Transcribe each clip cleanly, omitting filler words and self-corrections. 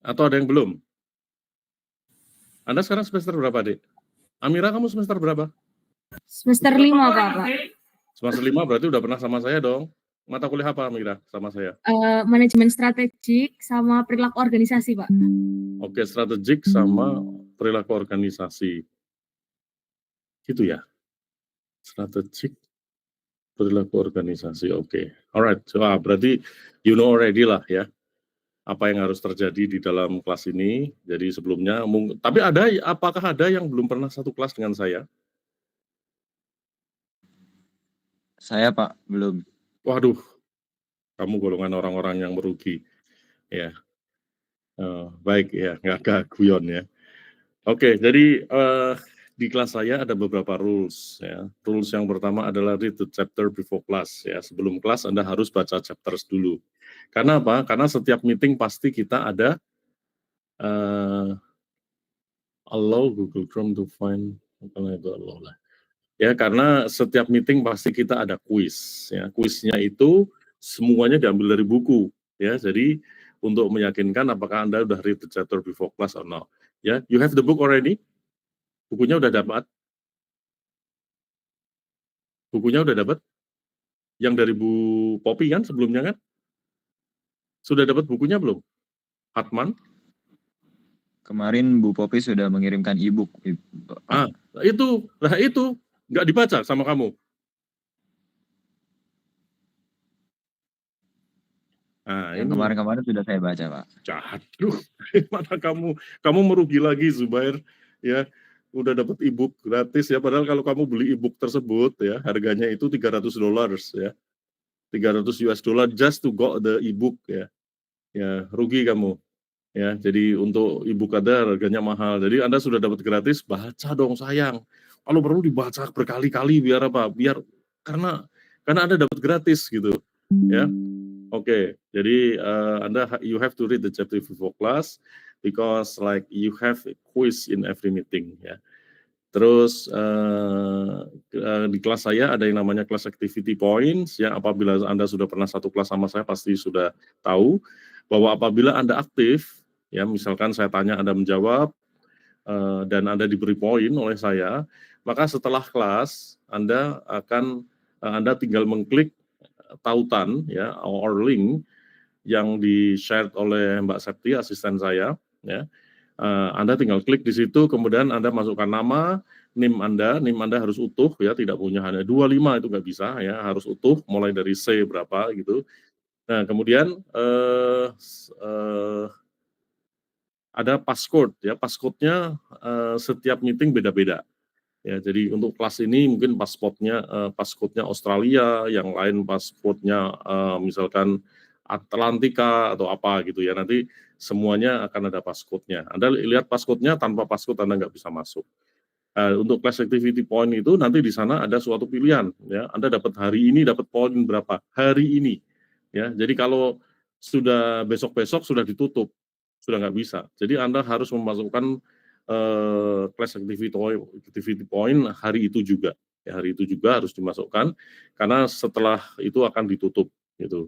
Atau ada yang belum? Anda sekarang semester berapa, Dek? Amira, kamu semester berapa? Semester 5, Pak. Semester 5 berarti udah pernah sama saya dong. Mata kuliah apa, Amira, sama saya? Manajemen strategik sama perilaku organisasi, Pak. Oke, strategik sama perilaku organisasi. Gitu ya? Strategik, perilaku organisasi, oke. Alright, so, berarti you know already lah ya, apa yang harus terjadi di dalam kelas ini. Jadi sebelumnya, tapi apakah ada yang belum pernah satu kelas dengan saya? Saya, Pak, belum. Waduh, kamu golongan orang-orang yang merugi. Ya, baik ya, nggak guyon ya. Oke, jadi di kelas saya ada beberapa rules ya. Rules yang pertama adalah read the chapter before class ya. Sebelum kelas Anda harus baca chapters dulu. Karena apa? Karena setiap meeting pasti kita ada allow Google Chrome to find allow lah. Ya, karena setiap meeting pasti kita ada quiz ya. Quiznya itu semuanya diambil dari buku ya. Jadi untuk meyakinkan apakah Anda sudah read the chapter before class or not. Ya, you have the book already? Bukunya udah dapat? Bukunya udah dapat? Yang dari Bu Poppy kan sebelumnya kan? Sudah dapat bukunya belum? Hatman? Kemarin Bu Poppy sudah mengirimkan e-book. Itu nggak dibaca sama kamu. Yang kemarin-kemarin sudah saya baca, Pak. Aduh, mana kamu merugi lagi, Zubair. Ya, udah dapat e-book gratis ya. Padahal kalau kamu beli e-book tersebut ya, harganya itu $300 ya. $300 just to got the e-book ya. Ya, rugi kamu. Ya, jadi untuk e-book ada harganya mahal. Jadi Anda sudah dapat gratis, baca dong sayang. Kalau perlu dibaca berkali-kali biar apa? Karena Anda dapat gratis gitu. Ya. Oke, jadi you have to read the chapter before class because like you have a quiz in every meeting ya. Terus di kelas saya ada yang namanya class activity points ya. Apabila Anda sudah pernah satu kelas sama saya pasti sudah tahu bahwa apabila Anda aktif ya, misalkan saya tanya Anda menjawab dan Anda diberi poin oleh saya, maka setelah kelas Anda tinggal mengklik tautan ya or link yang di-share oleh Mbak Septi, asisten saya, ya. Anda tinggal klik di situ, kemudian Anda masukkan nama, NIM Anda harus utuh ya, tidak punya hanya 25 itu nggak bisa ya, harus utuh, mulai dari C berapa gitu. Nah, kemudian ada passcode ya, passcode-nya setiap meeting beda-beda. Ya, jadi untuk kelas ini mungkin passcode-nya Australia, yang lain passcode-nya misalkan Atlantika atau apa gitu ya. Nanti semuanya akan ada passcode-nya. Anda lihat passcode-nya, tanpa passcode Anda nggak bisa masuk. Untuk class activity point itu nanti di sana ada suatu pilihan ya. Anda dapat hari ini dapat poin berapa? Hari ini. Ya, jadi kalau sudah besok-besok sudah ditutup, sudah nggak bisa. Jadi Anda harus memasukkan class activity point hari itu juga. Ya, hari itu juga harus dimasukkan karena setelah itu akan ditutup gitu.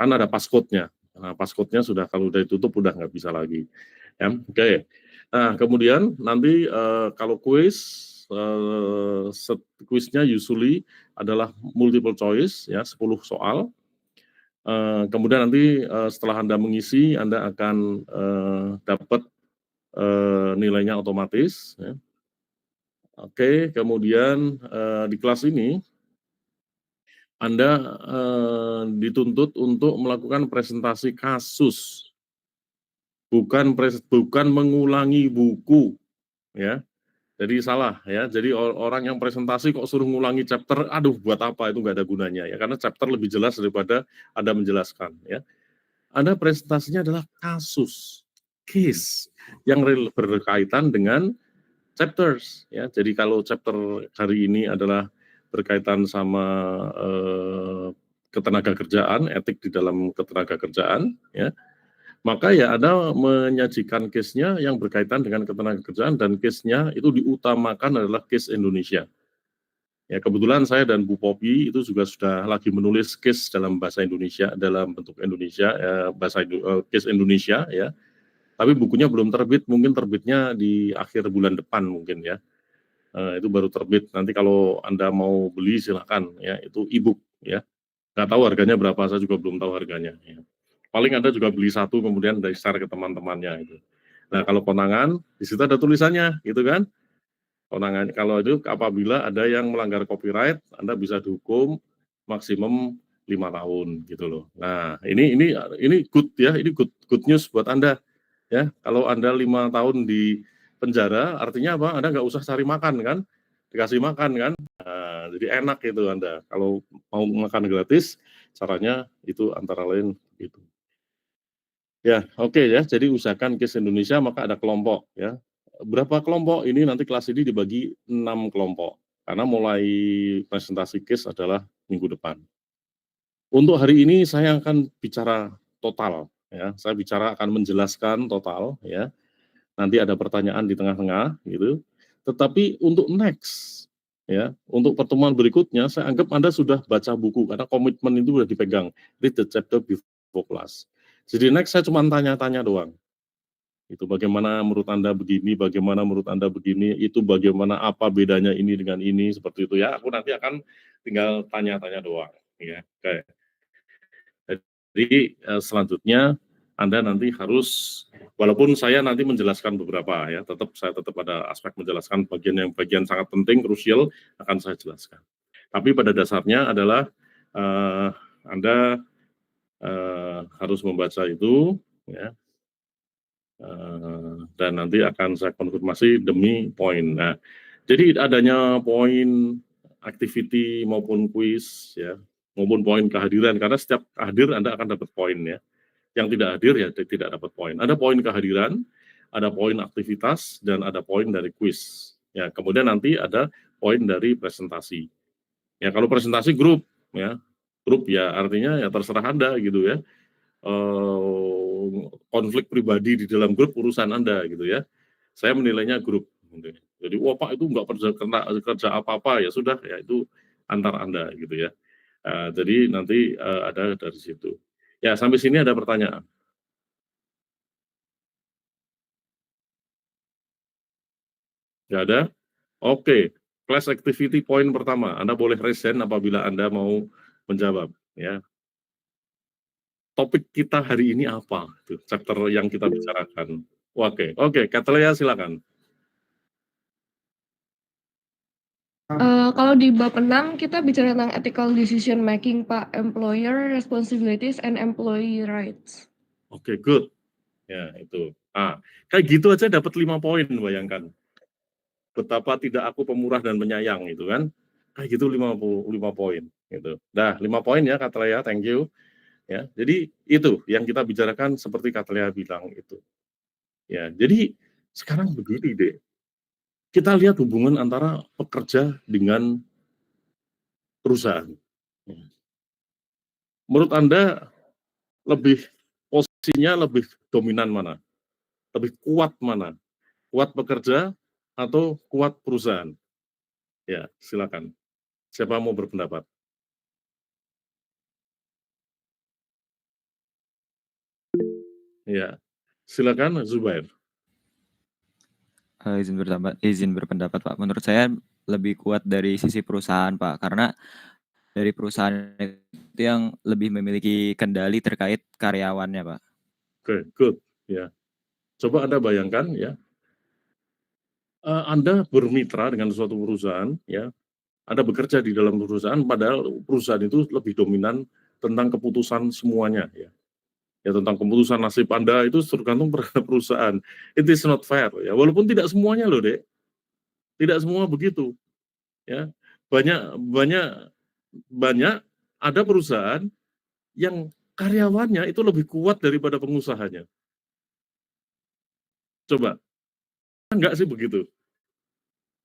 Kan ada passcode-nya. Nah, passcode-nya sudah kalau udah ditutup udah nggak bisa lagi. Ya, oke. Nah, kemudian nanti kalau kuisnya usually adalah multiple choice ya, 10 soal. Kemudian nanti setelah Anda mengisi, Anda akan dapat nilainya otomatis ya. Oke, kemudian di kelas ini Anda dituntut untuk melakukan presentasi kasus, bukan mengulangi buku ya. Jadi salah ya. Jadi orang yang presentasi kok suruh ngulangi chapter, aduh buat apa, itu nggak ada gunanya ya. Karena chapter lebih jelas daripada Anda menjelaskan ya. Anda presentasinya adalah kasus, case yang berkaitan dengan chapters ya. Jadi kalau chapter hari ini adalah berkaitan sama ketenagakerjaan, etik di dalam ketenagakerjaan ya. Maka ya Anda menyajikan case-nya yang berkaitan dengan ketenagakerjaan dan case-nya itu diutamakan adalah case Indonesia. Ya, kebetulan saya dan Bu Poppy itu juga sudah lagi menulis case dalam bahasa Indonesia, dalam bentuk Indonesia, case Indonesia ya. Tapi bukunya belum terbit, mungkin terbitnya di akhir bulan depan mungkin ya. Itu baru terbit. Nanti kalau Anda mau beli silakan ya, itu e-book ya. Nggak tahu harganya berapa, saya juga belum tahu harganya ya. Paling Anda juga beli satu kemudian dari share ke teman-temannya itu. Nah, kalau konangan di situ ada tulisannya gitu kan. Konangan kalau itu apabila ada yang melanggar copyright, Anda bisa dihukum maksimum 5 tahun gitu loh. Nah, ini good ya, ini good news buat Anda ya. Kalau Anda 5 tahun di penjara, artinya apa? Anda nggak usah cari makan kan, dikasih makan kan. Nah, jadi enak itu Anda. Kalau mau makan gratis, caranya itu antara lain itu. Ya, oke ya. Jadi usahakan KIS Indonesia maka ada kelompok ya. Berapa kelompok? Ini nanti kelas ini dibagi 6 kelompok. Karena mulai presentasi KIS adalah minggu depan. Untuk hari ini saya akan bicara total ya. Saya bicara akan menjelaskan total ya. Nanti ada pertanyaan di tengah-tengah gitu. Tetapi untuk next ya, untuk pertemuan berikutnya saya anggap Anda sudah baca buku karena komitmen itu sudah dipegang. Read the chapter before class. Jadi next saya cuma tanya-tanya doang. Itu bagaimana menurut Anda begini, bagaimana menurut Anda begini, itu bagaimana apa bedanya ini dengan ini, seperti itu ya. Aku nanti akan tinggal tanya-tanya doang ya. Oke. Jadi selanjutnya Anda nanti harus, walaupun saya nanti menjelaskan beberapa ya, saya tetap ada aspek menjelaskan bagian sangat penting, krusial akan saya jelaskan. Tapi pada dasarnya adalah Anda harus membaca itu ya, dan nanti akan saya konfirmasi demi poin. Nah, jadi adanya poin activity maupun kuis ya, maupun poin kehadiran, karena setiap hadir Anda akan dapat poin ya. Yang tidak hadir ya tidak dapat poin. Ada poin kehadiran, ada poin aktivitas, dan ada poin dari kuis. Ya, kemudian nanti ada poin dari presentasi. Ya, kalau presentasi grup ya artinya ya terserah Anda gitu ya. Konflik pribadi di dalam grup urusan Anda gitu ya. Saya menilainya grup. Jadi, wah Pak itu nggak kerja apa-apa ya sudah ya itu antar Anda gitu ya. Jadi nanti ada dari situ. Ya sampai sini ada pertanyaan. Nggak ada? Oke. Class activity point pertama. Anda boleh raise hand apabila Anda mau menjawab. Ya. Topik kita hari ini apa? Tuh, chapter yang kita bicarakan. Oke. Katalea silakan. Kalau di bab 6 kita bicara tentang ethical decision making, Pak, employer responsibilities and employee rights. Oke, good. Ya, itu. Kayak gitu aja dapat 5 poin, bayangkan. Betapa tidak aku pemurah dan penyayang itu kan. Kayak gitu 5 poin gitu. Dah, 5 poin ya Katalea, thank you. Ya, jadi itu yang kita bicarakan seperti Katalea bilang itu. Ya, jadi sekarang begini deh. Kita lihat hubungan antara pekerja dengan perusahaan. Menurut Anda posisinya lebih dominan mana? Lebih kuat mana? Kuat pekerja atau kuat perusahaan? Ya, silakan. Siapa mau berpendapat? Ya, silakan Zubair. Izin berpendapat Pak. Menurut saya lebih kuat dari sisi perusahaan Pak, karena dari perusahaan itu yang lebih memiliki kendali terkait karyawannya Pak. Oke, good. Ya, coba Anda bayangkan ya, Anda bermitra dengan suatu perusahaan, ya, Anda bekerja di dalam perusahaan, padahal perusahaan itu lebih dominan tentang keputusan semuanya, ya. Ya tentang keputusan nasib Anda itu tergantung pada perusahaan. It is not fair, ya. Walaupun tidak semuanya loh, Dek. Tidak semua begitu, ya. Banyak ada perusahaan yang karyawannya itu lebih kuat daripada pengusahanya. Coba, enggak sih begitu?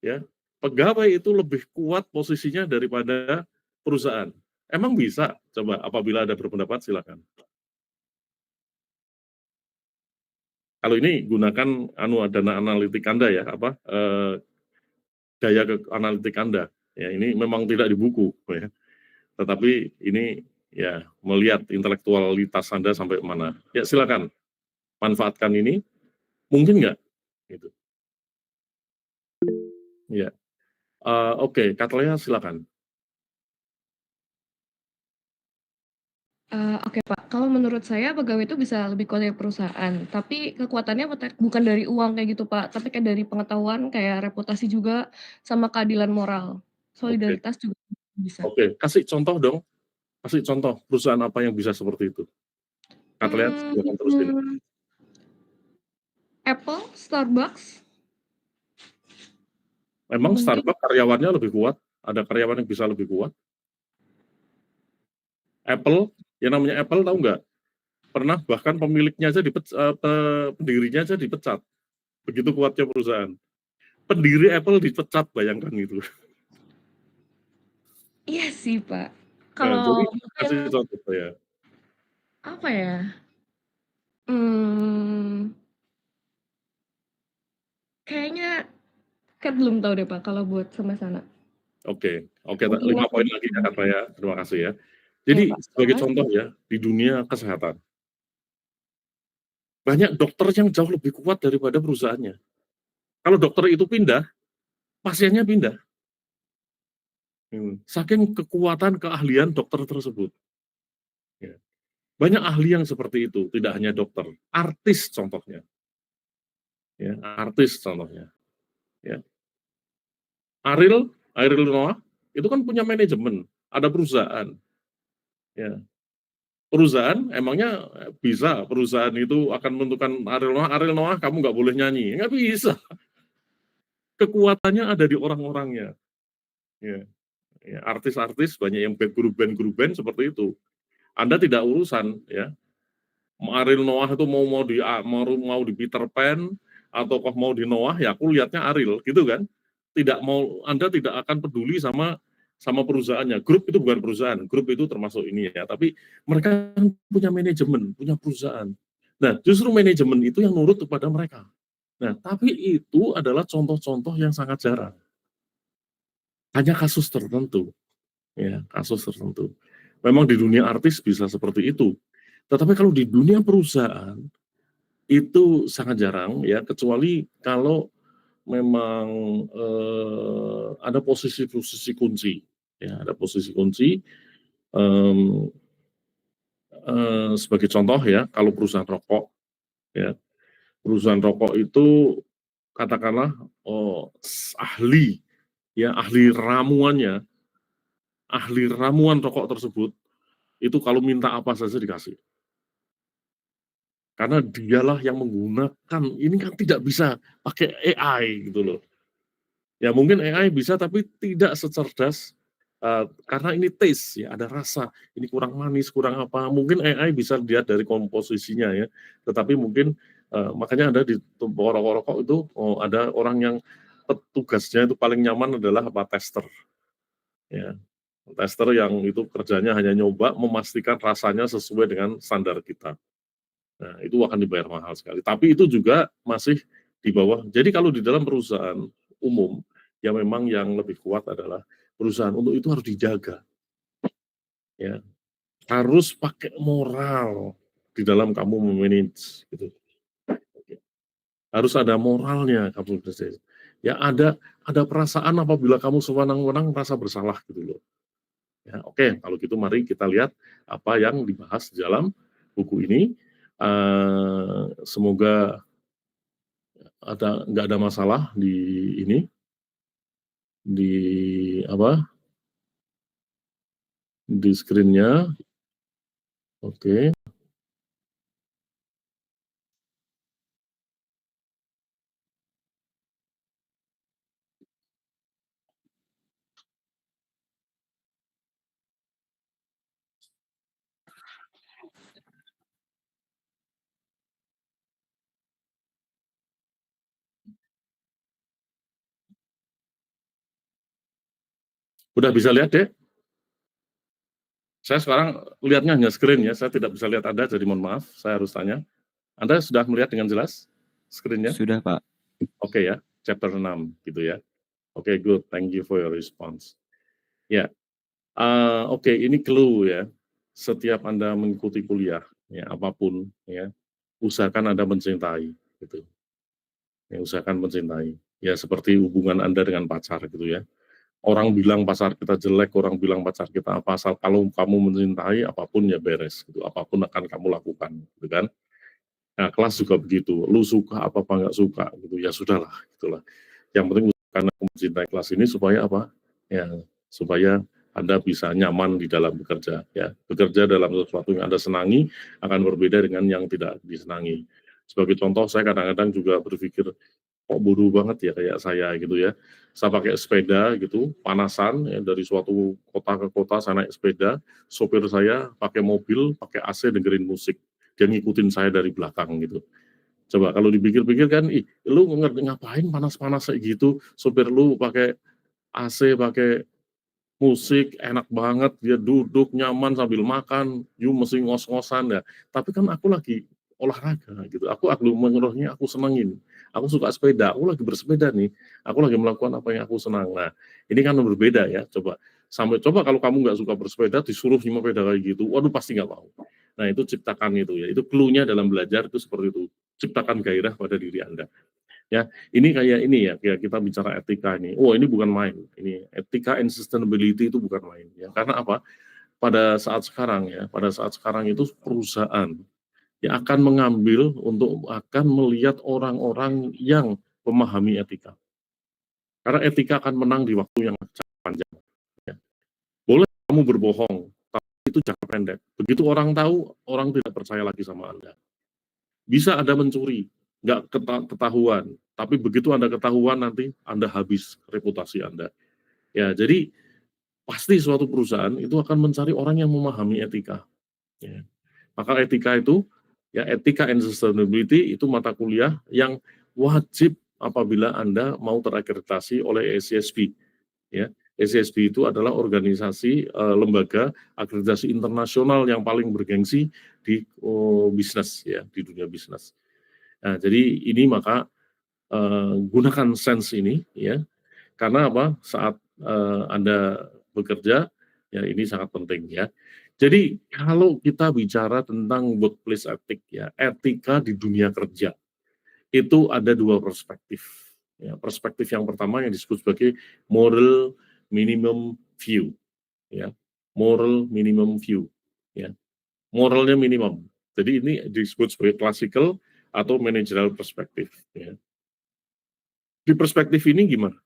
Ya, pegawai itu lebih kuat posisinya daripada perusahaan. Emang bisa? Coba apabila ada berpendapat silakan. Kalau ini gunakan dana analitik Anda ya, daya analitik Anda. Ya, ini memang tidak di buku ya. Tetapi ini ya melihat intelektualitas Anda sampai mana. Ya silakan manfaatkan ini Mungkin nggak? Gitu. Ya. Oke, Kak Lea silakan. Oke Pak, kalau menurut saya pegawai itu bisa lebih kuat dari perusahaan, tapi kekuatannya bukan dari uang kayak gitu Pak, tapi kayak dari pengetahuan, kayak reputasi juga, sama keadilan moral. Oke. Solidaritas juga bisa. Oke, kasih contoh dong. Kasih contoh perusahaan apa yang bisa seperti itu. Kak Lea silakan terusin. Apple, Starbucks, Memang mungkin Starbucks karyawannya lebih kuat? Ada karyawan yang bisa lebih kuat? Apple, yang namanya Apple tahu nggak? Pernah bahkan pemiliknya aja pendirinya aja dipecat. Begitu kuatnya perusahaan. Pendiri Apple dipecat, bayangkan itu. iya sih Pak. Nah, Kalau jadi mungkin, kasih contoh ya. apa ya, mmm, kayaknya belum tahu deh Pak kalau buat sampai sana. Oke, oke, Mungkin 5 Mas poin lebih lagi ya Kak tahu. Lea, terima kasih ya. Iya Jadi Pak, sebagai silakan. contoh ya, di dunia kesehatan, banyak dokter yang jauh lebih kuat daripada perusahaannya. Kalau dokter itu pindah, pasiennya pindah. Saking kekuatan keahlian dokter tersebut. Ya. Banyak ahli yang seperti itu, tidak hanya dokter, artis contohnya. Ya, artis contohnya. Ya. Ariel Noah itu kan punya manajemen, ada perusahaan. Ya. Perusahaan emangnya bisa perusahaan itu akan menentukan Ariel Noah kamu nggak boleh nyanyi, nggak bisa. Kekuatannya ada di orang-orangnya. Ya. Ya, artis-artis banyak yang grup band seperti itu. Anda tidak urusan ya. Ariel Noah itu mau di Peter Pan atau kok mau di Noah, ya aku lihatnya Ariel gitu kan. Tidak mau, Anda tidak akan peduli sama perusahaannya. Grup itu bukan perusahaan, grup itu termasuk ini ya, tapi mereka punya manajemen, punya perusahaan. Nah, justru manajemen itu yang nurut kepada mereka. Nah, tapi itu adalah contoh-contoh yang sangat jarang. Hanya kasus tertentu, ya, kasus tertentu. Memang di dunia artis bisa seperti itu. Tetapi kalau di dunia perusahaan itu sangat jarang ya, kecuali kalau memang ada posisi-posisi kunci, ya, ada posisi kunci. em, Sebagai contoh ya, kalau perusahaan rokok, ya, perusahaan rokok itu katakanlah ahli, ya, ahli ramuan rokok tersebut itu kalau minta apa saja dikasih. Karena dialah yang menggunakan, ini kan tidak bisa pakai AI gitu loh. Ya mungkin AI bisa tapi tidak secerdas, karena ini taste ya, ada rasa, ini kurang manis, kurang apa, mungkin AI bisa lihat dari komposisinya ya, tetapi mungkin, makanya ada di rokok-rokok itu, ada orang yang tugasnya itu paling nyaman adalah tester, ya. Tester yang itu kerjanya hanya nyoba memastikan rasanya sesuai dengan standar kita. Nah, itu akan dibayar mahal sekali. Tapi itu juga masih di bawah. Jadi kalau di dalam perusahaan umum, ya memang yang lebih kuat adalah perusahaan. Untuk itu harus dijaga. Ya, harus pakai moral di dalam kamu memanage. Gitu. Harus ada moralnya kamu bekerja. Ya ada perasaan apabila kamu sewenang-wenang merasa bersalah gitu loh. Ya, oke, kalau gitu mari kita lihat apa yang dibahas di dalam buku ini. Semoga nggak ada masalah di ini, di apa, di screen-nya. Oke, udah bisa lihat deh. Saya sekarang lihatnya hanya screen ya, saya tidak bisa lihat Anda, jadi mohon maaf, saya harus tanya. Anda sudah melihat dengan jelas screen-nya? Sudah, Pak. Oke ya, chapter 6 gitu ya. Oke, good, thank you for your response. Ya, oke, ini clue ya. Setiap Anda mengikuti kuliah, ya apapun ya, usahakan Anda mencintai gitu. ya usahakan mencintai. Ya seperti hubungan Anda dengan pacar gitu ya. Orang bilang pacar kita jelek, orang bilang pacar kita apa, asal kalau kamu mencintai apapun ya beres gitu, apapun akan kamu lakukan gitu kan. Nah, kelas juga begitu, lu suka apa nggak suka gitu, ya sudahlah gitulah. Yang penting karena aku mencintai kelas ini supaya apa? Ya, supaya Anda bisa nyaman di dalam bekerja ya. Bekerja dalam sesuatu yang Anda senangi akan berbeda dengan yang tidak disenangi. Sebagai contoh, saya kadang-kadang juga berpikir, kok bodoh banget ya kayak saya gitu ya. Saya pakai sepeda gitu, panasan ya, dari suatu kota ke kota saya naik sepeda, sopir saya pakai mobil, pakai AC dengerin musik. Dia ngikutin saya dari belakang gitu. Coba kalau dipikir-pikir kan, ih, lu ngapain panas-panas kayak gitu, sopir lu pakai AC, pakai musik, enak banget, dia duduk nyaman sambil makan, you mesti ngos-ngosan ya. Tapi kan aku lagi olahraga gitu, aku aglomerasinya aku senengin. Aku suka sepeda, aku lagi bersepeda nih, aku lagi melakukan apa yang aku senang. Nah, ini kan berbeda ya, coba kalau kamu nggak suka bersepeda, disuruh nyewa sepeda kayak gitu, waduh pasti nggak mau. Nah, itu ciptakan itu ya, itu clue-nya dalam belajar itu seperti itu, ciptakan gairah pada diri Anda. Ya, ini kayak ini ya, kayak kita bicara etika ini. Oh, ini bukan main. Ini etika and sustainability itu bukan main ya. Karena apa? Pada saat sekarang itu perusahaan yang akan mengambil untuk akan melihat orang-orang yang memahami etika. Karena etika akan menang di waktu yang panjang ya. Boleh kamu berbohong, tapi itu jangka pendek. Begitu orang tahu, orang tidak percaya lagi sama Anda. Bisa Anda mencuri, nggak ketahuan, tapi begitu Anda ketahuan nanti Anda habis reputasi Anda. Ya, jadi pasti suatu perusahaan itu akan mencari orang yang memahami etika. Ya. Maka etika itu, ya etika and sustainability itu mata kuliah yang wajib apabila Anda mau terakreditasi oleh ACSB. Ya, ACSB itu adalah organisasi lembaga akreditasi internasional yang paling bergengsi di bisnis ya, di dunia bisnis. Nah, jadi ini maka gunakan sense ini ya, karena apa? Saat Anda bekerja ya ini sangat penting ya. Jadi kalau kita bicara tentang workplace ethic ya, etika di dunia kerja itu ada dua perspektif. Ya, perspektif yang pertama yang disebut sebagai moral minimum view ya. Moral minimum view ya. Moralnya minimum. Jadi ini disebut sebagai classical atau managerial perspektif ya. Di perspektif ini gimana?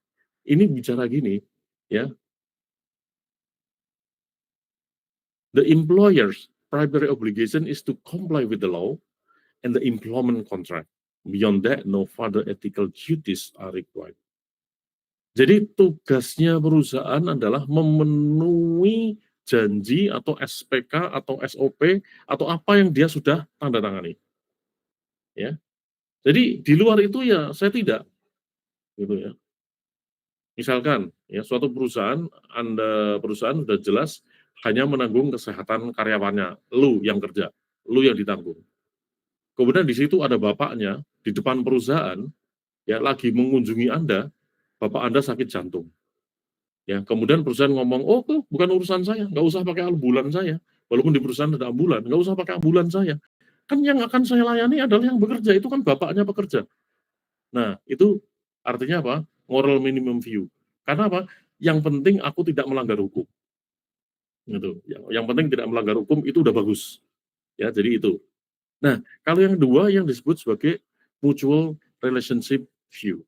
Ini bicara gini, ya. The employer's primary obligation is to comply with the law and the employment contract. Beyond that, no further ethical duties are required. Jadi tugasnya perusahaan adalah memenuhi janji atau SPK atau SOP atau apa yang dia sudah tanda tangani. Ya. Jadi di luar itu ya saya tidak, gitu ya. Misalkan ya suatu perusahaan sudah jelas hanya menanggung kesehatan karyawannya, lu yang kerja, lu yang ditanggung. Kemudian di situ ada bapaknya di depan perusahaan ya lagi mengunjungi Anda, bapak Anda sakit jantung. Ya, kemudian perusahaan ngomong, "Oh, tuh bukan urusan saya, nggak usah pakai ambulan saya." Walaupun di perusahaan ada ambulan, nggak usah pakai ambulan saya. Kan yang akan saya layani adalah yang bekerja, itu kan bapaknya pekerja. Nah, itu artinya apa? Moral minimum view. Karena apa? Yang penting aku tidak melanggar hukum. Gitu. Yang penting tidak melanggar hukum itu udah bagus. Ya, jadi itu. Nah, kalau yang kedua yang disebut sebagai mutual relationship view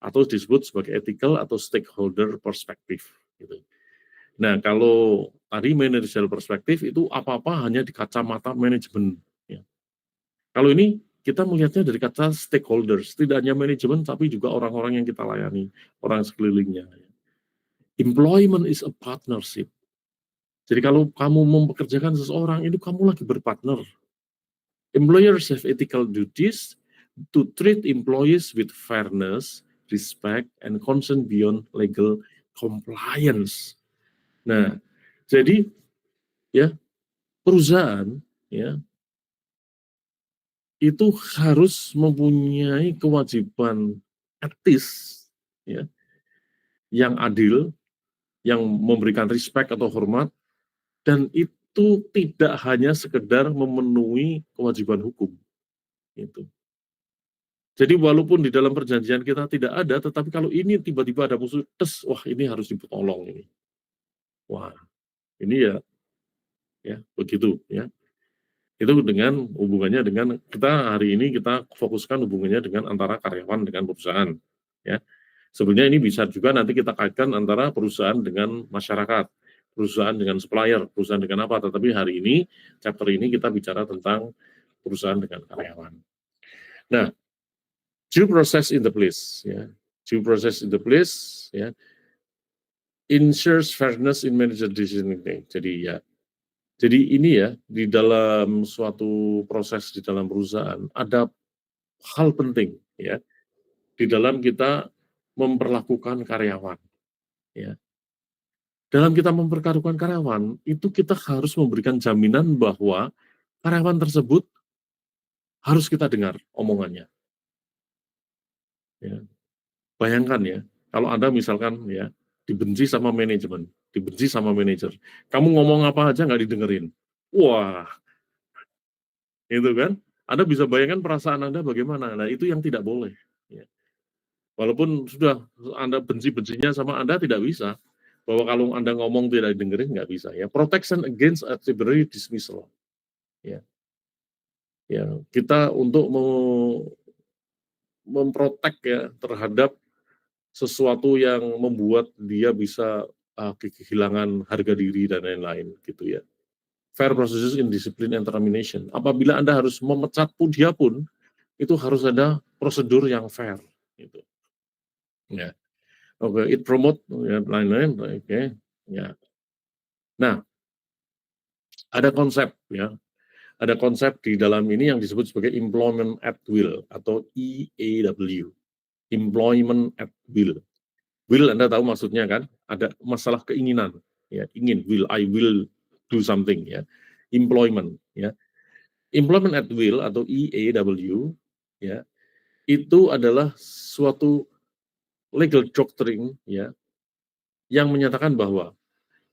atau disebut sebagai ethical atau stakeholder perspective gitu. Nah, kalau tadi managerial perspective itu apa-apa hanya di kacamata manajemen ya. Kalau ini kita melihatnya dari kata stakeholders, tidak hanya manajemen tapi juga orang-orang yang kita layani, orang sekelilingnya. Employment is a partnership. Jadi kalau kamu mempekerjakan seseorang, itu kamu lagi berpartner. Employers have ethical duties to treat employees with fairness, respect, and concern beyond legal compliance. Nah, jadi ya perusahaan ya itu harus mempunyai kewajiban etis ya yang adil, yang memberikan respect atau hormat, dan itu tidak hanya sekedar memenuhi kewajiban hukum. Gitu. Jadi walaupun di dalam perjanjian kita tidak ada, tetapi kalau ini tiba-tiba ada musuh, wah ini harus ditolong ini. Wah, ini ya begitu ya. Itu dengan hubungannya dengan kita hari ini kita fokuskan hubungannya dengan antara karyawan dengan perusahaan ya. Sebenarnya ini bisa juga nanti kita kaitkan antara perusahaan dengan masyarakat, perusahaan dengan supplier, perusahaan dengan apa, tetapi hari ini chapter ini kita bicara tentang perusahaan dengan karyawan. Nah, due process in the place ya. Due process in the place ya. Ensures fairness in manager decision making. Jadi ini ya, di dalam suatu proses di dalam perusahaan ada hal penting ya, di dalam kita memperlakukan karyawan ya. Dalam kita memperlakukan karyawan, itu kita harus memberikan jaminan bahwa karyawan tersebut harus kita dengar omongannya. Ya. Bayangkan ya, kalau Anda misalkan ya, dibenci sama manajemen, dibenci sama manajer, kamu ngomong apa aja nggak didengerin. Wah, itu kan, Anda bisa bayangkan perasaan Anda bagaimana. Nah, itu yang tidak boleh. Ya. Walaupun sudah Anda benci-bencinya sama Anda tidak bisa. Bahwa kalau Anda ngomong tidak didengerin nggak bisa. Ya, protection against arbitrary dismissal. Ya, ya kita untuk memprotek ya terhadap sesuatu yang membuat dia bisa kehilangan harga diri dan lain-lain gitu ya. Fair processes in discipline and termination. Apabila Anda harus memecat pun dia pun itu harus ada prosedur yang fair gitu. Ya. Oke, it promote ya lain-lain oke. Ya. Nah, ada konsep ya. Ada konsep di dalam ini yang disebut sebagai employment at will atau EAW. Employment at will. Will Anda tahu maksudnya kan? Ada masalah keinginan, ya, ingin, I will do something ya. Employment ya. Employment at will atau EAW ya. Itu adalah suatu legal doctrine ya yang menyatakan bahwa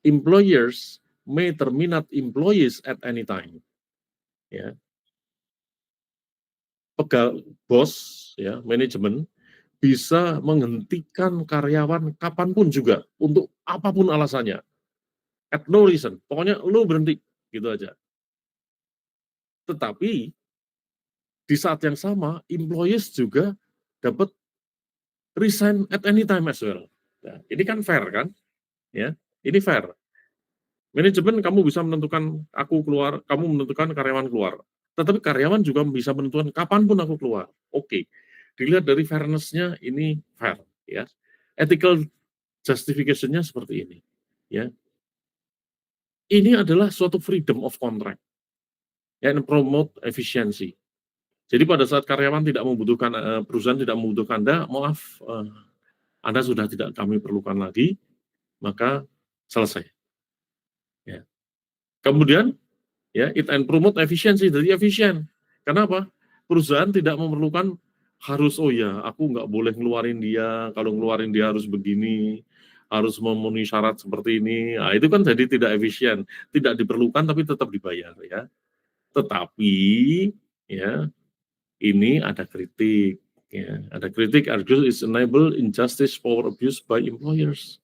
employers may terminate employees at any time. Ya. Bos ya, manajemen bisa menghentikan karyawan kapanpun juga untuk apapun alasannya. At no reason. Pokoknya lu berhenti gitu aja. Tetapi di saat yang sama employees juga dapat resign at any time as well. Nah, ini kan fair kan? Ya, ini fair. Manajemen kamu bisa menentukan aku keluar, kamu menentukan karyawan keluar. Tetapi karyawan juga bisa menentukan kapanpun aku keluar. Oke. Dilihat dari fairness-nya ini fair ya. Ethical justification-nya seperti ini ya. Ini adalah suatu freedom of contract yang promote efisiensi. Jadi pada saat karyawan tidak membutuhkan perusahaan tidak membutuhkan Anda, maaf Anda sudah tidak kami perlukan lagi, maka selesai. Ya. Kemudian ya it and promote efisiensi, jadi efisien. Kenapa? Perusahaan tidak memerlukan harus oh ya aku nggak boleh ngeluarin dia, kalau ngeluarin dia harus begini, harus memenuhi syarat seperti ini. Nah, itu kan jadi tidak efisien, tidak diperlukan tapi tetap dibayar ya. Tetapi ya ini ada kritik ya, ada kritik argues is enable injustice power abuse by employers.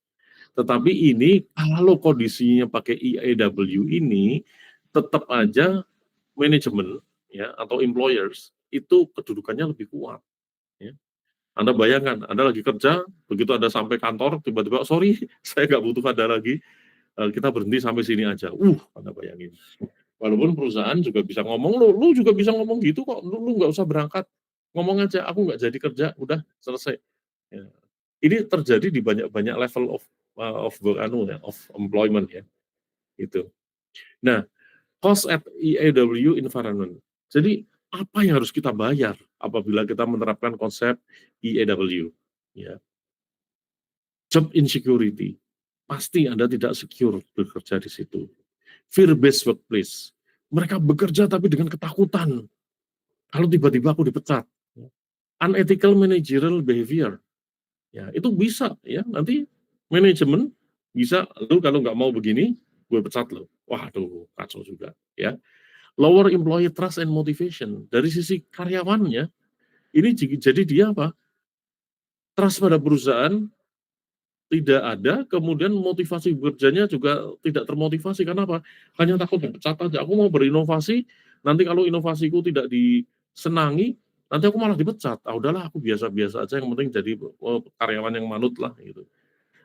Tetapi ini kalau kondisinya pakai EAW ini tetap aja manajemen ya atau employers itu kedudukannya lebih kuat ya. Anda bayangkan Anda lagi kerja begitu Anda sampai kantor tiba-tiba sorry saya nggak butuh Anda lagi, kita berhenti sampai sini aja. Anda bayangin. Walaupun perusahaan juga bisa ngomong, lu juga bisa ngomong gitu kok, lu nggak usah berangkat, ngomong aja, aku nggak jadi kerja, udah selesai. Ya. Ini terjadi di banyak-banyak level of employment ya, itu. Nah, cost at EAW environment. Jadi apa yang harus kita bayar apabila kita menerapkan konsep EAW? Ya. Job insecurity, pasti Anda tidak secure bekerja di situ. Fear-based workplace. Mereka bekerja tapi dengan ketakutan. Kalau tiba-tiba aku dipecat. Unethical managerial behavior. Ya, itu bisa ya. Nanti manajemen bisa lu kalau nggak mau begini, gue pecat lo. Waduh, kacau juga ya. Lower employee trust and motivation. Dari sisi karyawannya, Ini jadi dia apa? Trust pada perusahaan tidak ada, kemudian motivasi bekerjanya juga tidak termotivasi. Karena apa? Hanya takut dipecat aja. Aku mau berinovasi, nanti kalau inovasiku tidak disenangi, nanti aku malah dipecat. Ah udahlah, aku biasa-biasa aja, yang penting jadi karyawan yang manut lah gitu.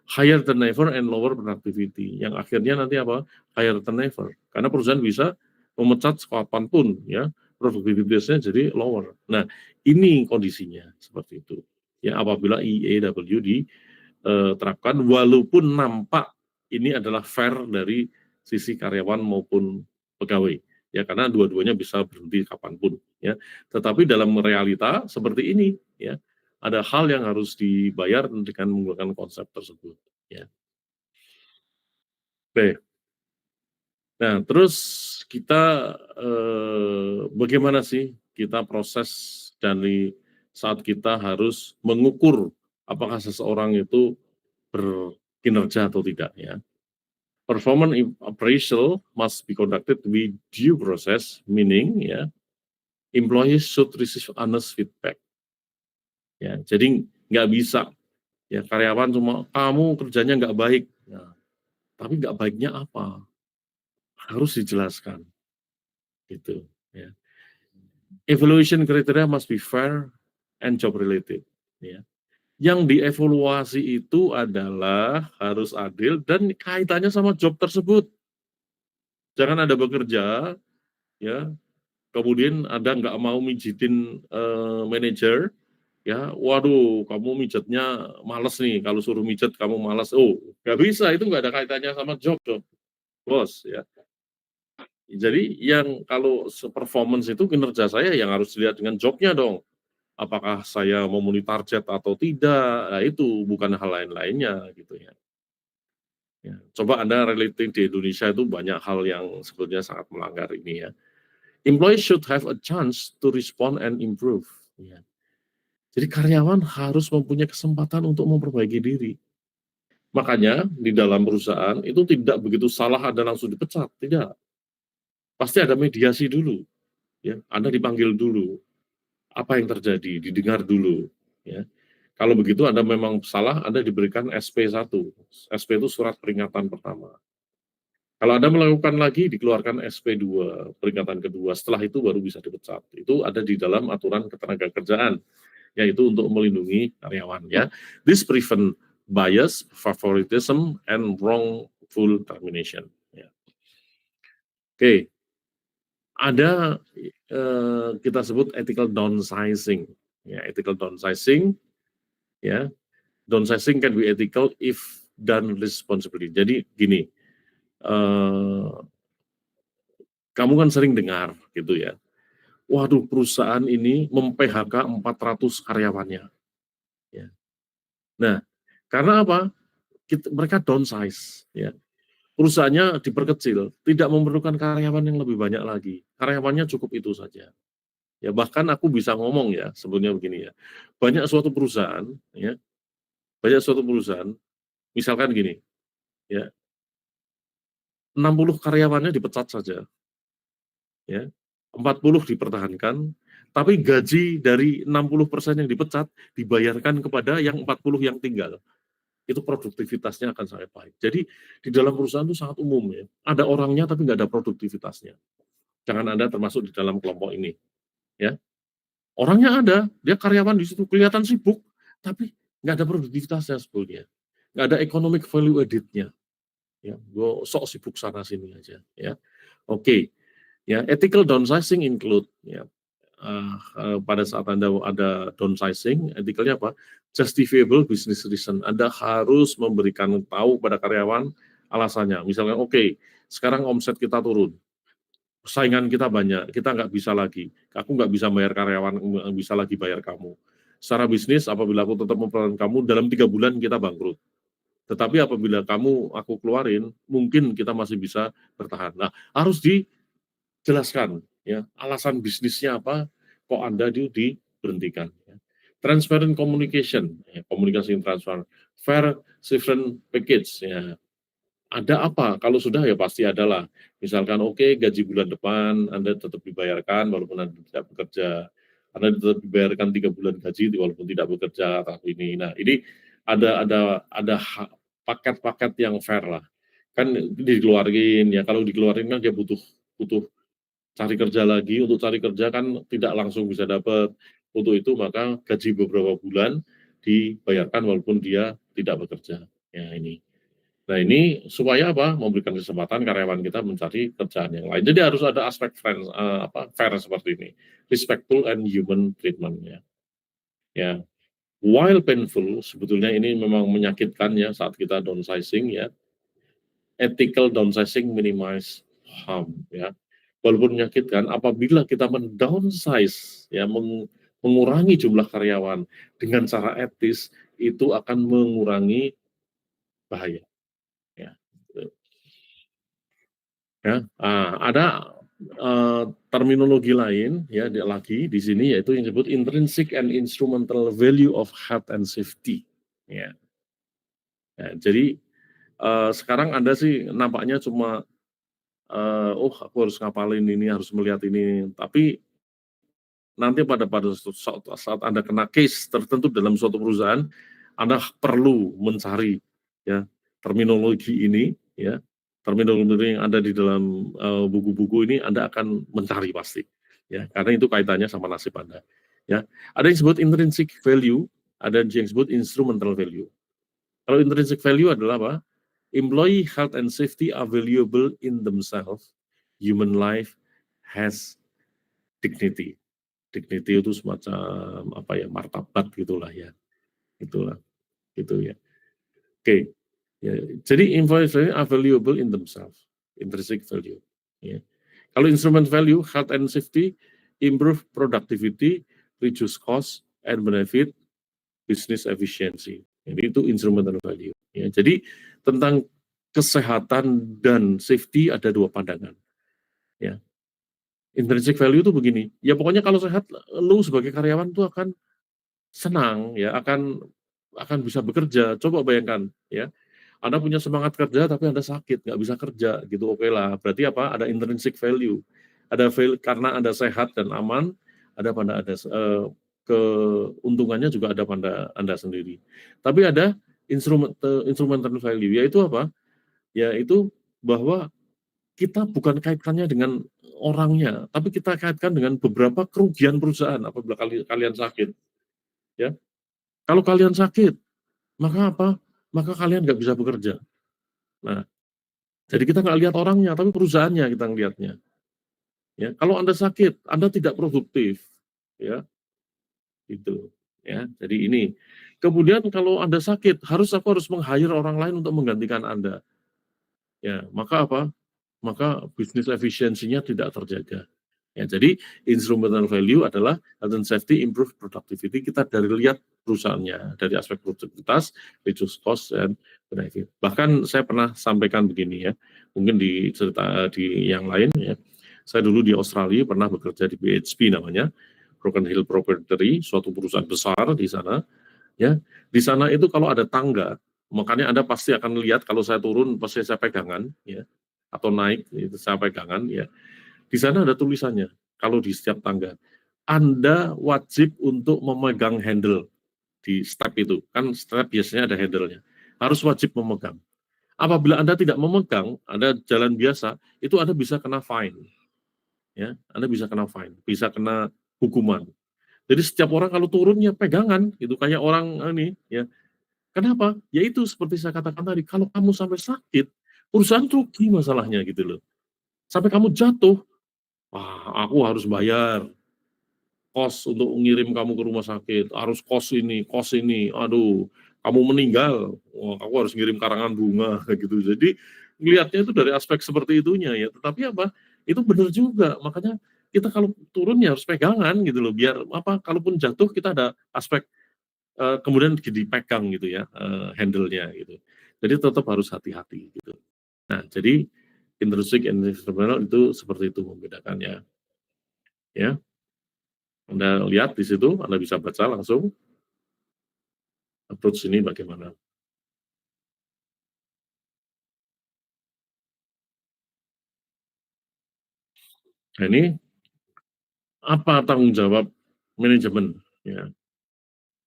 Higher than ever and lower productivity. Yang akhirnya nanti apa? Higher than ever. Karena perusahaan bisa memecat kapanpun, ya, produktivitasnya jadi lower. Nah, ini kondisinya seperti itu. Ya, apabila EAW diterapkan, walaupun nampak ini adalah fair dari sisi karyawan maupun pegawai, ya, karena dua-duanya bisa berhenti kapanpun, ya. Tetapi dalam realita seperti ini, ya, ada hal yang harus dibayar dengan menggunakan konsep tersebut, ya. Oke. Nah, terus kita, bagaimana sih kita proses dari saat kita harus mengukur apakah seseorang itu berkinerja atau tidak, ya. Performance appraisal must be conducted with due process, meaning, ya, employees should receive honest feedback. Ya, jadi nggak bisa, ya, karyawan cuma, "Kamu kerjanya nggak baik." Nah, tapi nggak baiknya apa? Harus dijelaskan, gitu, ya. Evaluation criteria must be fair and job related, ya. Yang dievaluasi itu adalah harus adil dan kaitannya sama job tersebut. Jangan Anda bekerja, ya, kemudian Anda nggak mau mijitin manajer, ya, waduh, kamu mijetnya males nih, kalau suruh mijet kamu males. Oh, nggak bisa, itu nggak ada kaitannya sama job dong, bos, ya. Jadi yang kalau performance itu kinerja saya yang harus dilihat dengan jobnya dong. Apakah saya memenuhi target atau tidak, nah itu bukan hal lain-lainnya gitu ya. Ya, coba Anda relating di Indonesia itu banyak hal yang sebetulnya sangat melanggar ini ya. Employees should have a chance to respond and improve. Ya. Jadi karyawan harus mempunyai kesempatan untuk memperbaiki diri. Makanya di dalam perusahaan itu tidak begitu salah Anda langsung dipecat, tidak. Pasti ada mediasi dulu, ya. Anda dipanggil dulu. Apa yang terjadi? Didengar dulu, ya. Kalau begitu Anda memang salah, Anda diberikan SP1. SP itu surat peringatan pertama. Kalau Anda melakukan lagi, dikeluarkan SP2, peringatan kedua. Setelah itu baru bisa dipecat. Itu ada di dalam aturan ketenagakerjaan, yaitu untuk melindungi karyawan, ya. This prevent bias, favoritism, and wrongful termination. Ya. Oke, ada kita sebut ethical downsizing. Ya, ethical downsizing, ya. Downsizing can be ethical if done responsibly. Jadi gini, kamu kan sering dengar gitu ya, waduh perusahaan ini mem-PHK 400 karyawannya. Ya. Nah, karena apa? Mereka downsize, ya. Perusahaannya diperkecil, tidak memerlukan karyawan yang lebih banyak lagi. Karyawannya cukup itu saja. Ya bahkan aku bisa ngomong ya, sebetulnya begini ya. Banyak suatu perusahaan, ya, banyak suatu perusahaan, misalkan gini, ya, 60 karyawannya dipecat saja, ya, 40 dipertahankan, tapi gaji dari 60% yang dipecat dibayarkan kepada yang 40 yang tinggal. Itu produktivitasnya akan sangat baik. Jadi di dalam perusahaan itu sangat umum ya. Ada orangnya tapi nggak ada produktivitasnya. Jangan Anda termasuk di dalam kelompok ini, ya. Orangnya ada, dia karyawan di situ kelihatan sibuk, tapi nggak ada produktivitasnya sebetulnya. Nggak ada economic value added-nya. Ya, gue sok sibuk sana sini aja, ya. Oke, ya, ethical downsizing include, ya, pada saat Anda ada downsizing, ethicalnya apa? Justifiable business reason. Anda harus memberikan tahu pada karyawan alasannya. Misalnya, oke, sekarang omset kita turun, saingan kita banyak, kita nggak bisa lagi. Aku nggak bisa bayar karyawan, nggak bisa lagi bayar kamu. Secara bisnis, apabila aku tetap memperlakukan kamu, dalam 3 bulan kita bangkrut. Tetapi apabila aku keluarin, mungkin kita masih bisa bertahan. Nah, harus dijelaskan, ya, alasan bisnisnya apa, kok Anda diberhentikan. Ya. Transparent communication, ya, komunikasi yang transparan. Fair severance package, ya. Ada apa? Kalau sudah ya pasti adalah. Misalkan oke, gaji bulan depan Anda tetap dibayarkan walaupun Anda tidak bekerja. Anda tetap dibayarkan 3 bulan gaji walaupun tidak bekerja tahun ini. Nah, ini ada paket-paket yang fair lah. Kan dikeluarin ya, kalau dikeluarin kan dia butuh butuh cari kerja lagi, untuk cari kerja kan tidak langsung bisa dapat. Untuk itu maka gaji beberapa bulan dibayarkan walaupun dia tidak bekerja. Ya ini. Nah ini supaya apa? Memberikan kesempatan karyawan kita mencari kerjaan yang lain. Jadi harus ada aspek fair seperti ini, respectful and human treatment ya. Ya, while painful sebetulnya ini memang menyakitkan ya saat kita downsizing ya. Ethical downsizing minimize harm ya. Walaupun menyakitkan, apabila kita mendownsize ya mengurangi jumlah karyawan dengan cara etis itu akan mengurangi bahaya ya. Ya, ada terminologi lain ya lagi di sini yaitu yang disebut intrinsic and instrumental value of health and safety. Ya. Ya, jadi sekarang Anda sih nampaknya cuma oh aku harus ngapalin ini, harus melihat ini, tapi nanti pada saat Anda kena case tertentu dalam suatu perusahaan, Anda perlu mencari ya terminologi ini ya. Terminologi yang ada di dalam buku-buku ini Anda akan mencari pasti ya, karena itu kaitannya sama nasib Anda. Ya. Ada yang disebut intrinsic value, ada yang disebut instrumental value. Kalau intrinsic value adalah apa? Employee health and safety are valuable in themselves. Human life has dignity. Dignity itu semacam apa ya, martabat gitulah ya, itulah gitu ya. Oke, ya, jadi employee value are valuable in themselves, intrinsic value. Ya. Kalau instrument value, health and safety, improve productivity, reduce cost and benefit business efficiency. Jadi itu instrumental value. Ya, jadi tentang kesehatan dan safety ada dua pandangan. Ya. Intrinsic value itu begini, ya pokoknya kalau sehat, lu sebagai karyawan tuh akan senang ya, akan bisa bekerja. Coba bayangkan ya, Anda punya semangat kerja tapi Anda sakit, nggak bisa kerja gitu, oke lah. Berarti apa? Ada intrinsic value. Ada value karena Anda sehat dan aman, ada keuntungannya juga ada pada Anda sendiri. Tapi ada instrumental value, yaitu apa? Yaitu bahwa kita bukan kaitkannya dengan orangnya, tapi kita kaitkan dengan beberapa kerugian perusahaan apabila kalian sakit. Ya, kalau kalian sakit, maka apa? Maka kalian nggak bisa bekerja. Nah, jadi kita nggak lihat orangnya, tapi perusahaannya kita ngelihatnya. Ya, kalau Anda sakit, Anda tidak produktif. Ya, itu. Ya, jadi ini. Kemudian kalau Anda sakit, aku harus meng-hire orang lain untuk menggantikan Anda. Ya, maka apa? Maka bisnis efisiensinya tidak terjaga. Ya, jadi instrumental value adalah health and safety, improve productivity. Kita dari lihat perusahaannya, dari aspek produktivitas, reduce cost and benefit. Bahkan saya pernah sampaikan begini ya, mungkin di cerita di yang lain ya. Saya dulu di Australia pernah bekerja di BHP namanya, Broken Hill Proprietary, suatu perusahaan besar di sana. Ya, di sana itu kalau ada tangga, makanya Anda pasti akan lihat kalau saya turun pasti saya pegangan, ya, atau naik itu saya pegangan, ya. Di sana ada tulisannya, kalau di setiap tangga, Anda wajib untuk memegang handle di step itu. Kan step biasanya ada handle-nya. Harus wajib memegang. Apabila Anda tidak memegang, Anda jalan biasa, itu Anda bisa kena fine. Ya, Anda bisa kena fine, bisa kena hukuman. Jadi setiap orang kalau turunnya pegangan, gitu kayak orang ini, ya. Kenapa? Ya itu seperti saya katakan tadi, kalau kamu sampai sakit, perusahaan rugi masalahnya gitu loh. Sampai kamu jatuh, wah aku harus bayar kos untuk ngirim kamu ke rumah sakit, harus kos ini, aduh, kamu meninggal, wah, aku harus ngirim karangan bunga, gitu. Jadi melihatnya itu dari aspek seperti itunya ya. Tetapi apa? Itu benar juga. Makanya kita kalau turun ya harus pegangan gitu loh. Biar apa? Kalaupun jatuh kita ada aspek kemudian dipegang gitu ya handle-nya gitu. Jadi tetap harus hati-hati gitu. Nah, jadi intrinsic and external itu seperti itu membedakannya. Ya. Anda lihat di situ, Anda bisa baca langsung approach ini bagaimana. Nah, ini apa tanggung jawab manajemen, ya,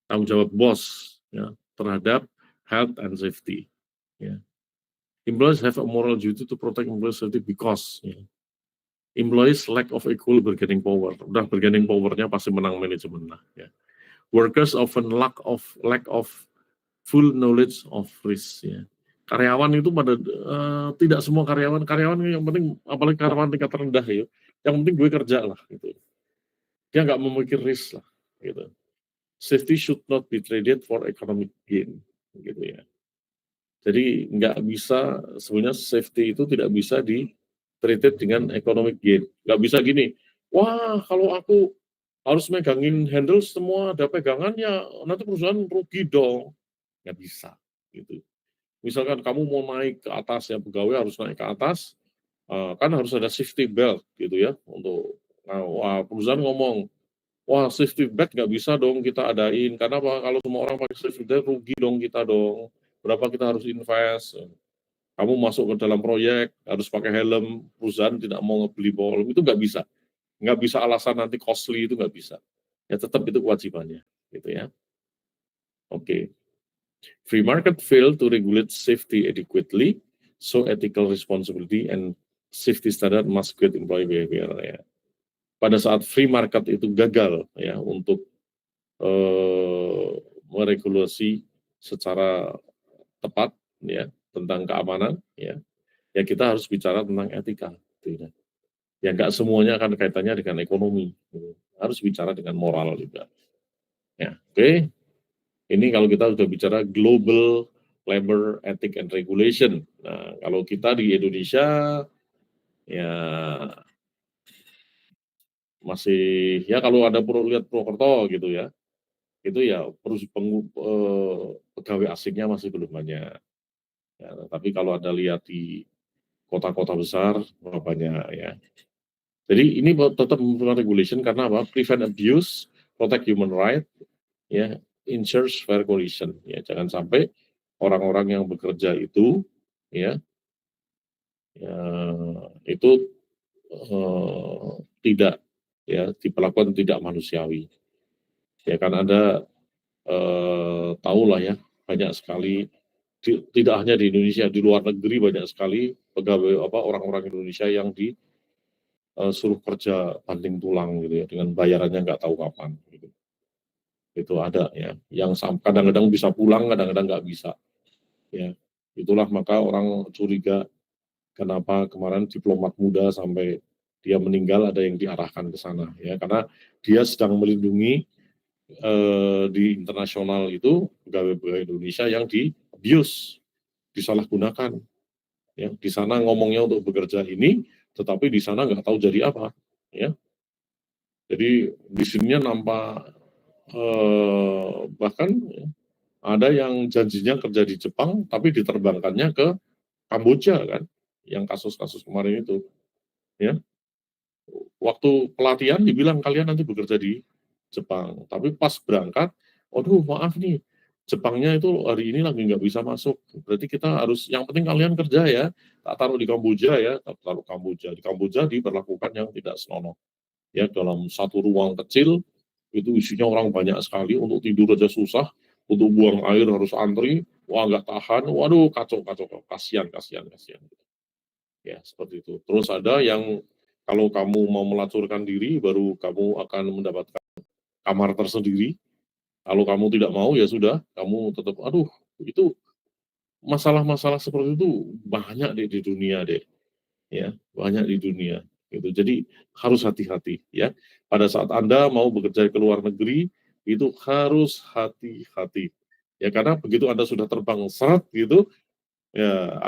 tanggung jawab bos, ya, terhadap health and safety. Ya. Employees have a moral duty to protect employees' safety because ya, employees lack of equal bargaining power. Udah bargaining powernya pasti menang manajemen lah. Ya. Workers often lack of full knowledge of risk. Ya. Karyawan itu pada tidak semua karyawan yang penting, apalagi karyawan tingkat rendah ya, yang penting gue kerja lah gitu. Dia nggak memikir risk lah gitu. Safety should not be traded for economic gain gitu ya. Jadi nggak bisa, sebenarnya safety itu tidak bisa di treated dengan economic gain. Nggak bisa gini, wah kalau aku harus megangin handle semua ada pegangannya, nanti perusahaan rugi dong. Nggak bisa gitu. Misalkan kamu mau naik ke atas ya, pegawai harus naik ke atas, kan harus ada safety belt gitu ya untuk wah, perusahaan ngomong, wah safety belt nggak bisa dong kita adain karena apa? Kalau semua orang pakai safety belt rugi dong kita dong. Berapa kita harus invest? Kamu masuk ke dalam proyek harus pakai helm, perusahaan tidak mau ngebeli helm, itu nggak bisa alasan nanti costly, itu nggak bisa. Ya tetap itu kewajibannya, gitu ya. Oke. Free market fail to regulate safety adequately, so ethical responsibility and safety standard must guide employee behavior. Ya. Pada saat free market itu gagal ya untuk meregulasi secara tepat ya tentang keamanan ya kita harus bicara tentang etika. Gitu, ya. Ya nggak semuanya akan kaitannya dengan ekonomi, gitu. Harus bicara dengan moral juga. Ya, oke. Ini kalau kita sudah bicara global labor ethic and regulation. Nah, kalau kita di Indonesia ya masih ya kalau ada lihat Purwokerto gitu ya, itu ya pegawai asingnya masih belum banyak. Ya, tapi kalau ada lihat di kota-kota besar banyak ya. Jadi ini tetap membutuhkan regulation karena apa? Prevent abuse, protect human right, ya, ensures fair condition. Ya, jangan sampai orang-orang yang bekerja itu, ya itu tidak ya diperlakukan tidak manusiawi. Ya kan Anda tahulah ya banyak sekali tidak hanya di Indonesia, di luar negeri banyak sekali pegawai orang-orang Indonesia yang suruh kerja banting tulang gitu ya dengan bayarannya nggak tahu kapan gitu. Itu ada ya yang kadang-kadang bisa pulang, kadang-kadang nggak bisa ya. Itulah maka orang curiga kenapa kemarin diplomat muda sampai dia meninggal ada yang diarahkan ke sana ya karena dia sedang melindungi di internasional itu pegawai-pegawai Indonesia yang di abuse, disalahgunakan ya. Di sana ngomongnya untuk bekerja ini tetapi di sana nggak tahu jadi apa ya. Jadi di sininya nampak bahkan ada yang janjinya kerja di Jepang tapi diterbangkannya ke Kamboja kan, yang kasus-kasus kemarin itu ya. Waktu pelatihan dibilang kalian nanti bekerja di Jepang, tapi pas berangkat, waduh maaf nih, Jepangnya itu hari ini lagi nggak bisa masuk. Berarti kita harus, yang penting kalian kerja ya, tak taruh di Kamboja ya, tak taruh Kamboja. Di Kamboja diperlakukan yang tidak senonoh. Ya, dalam satu ruang kecil, itu isinya orang banyak sekali, untuk tidur aja susah, untuk buang air harus antri, wah nggak tahan, waduh kacau, kasihan. Ya, seperti itu. Terus ada yang kalau kamu mau melacurkan diri, baru kamu akan mendapatkan kamar tersendiri. Kalau kamu tidak mau, ya sudah, kamu tetap, aduh, itu masalah-masalah seperti itu banyak di dunia deh, ya, banyak di dunia. Gitu. Jadi harus hati-hati, ya. Pada saat Anda mau bekerja ke luar negeri, itu harus hati-hati. Ya, karena begitu Anda sudah terbang seret gitu, ya,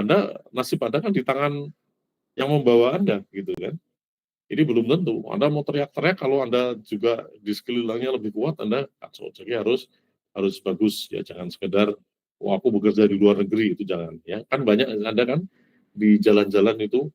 nasib Anda kan di tangan yang membawa Anda, gitu kan. Ini belum tentu. Anda mau teriak-teriak kalau Anda juga di sekelilingnya lebih kuat, Anda kacau. Jadi harus bagus ya, jangan sekedar wah aku bekerja di luar negeri, itu jangan ya. Kan banyak Anda kan di jalan-jalan itu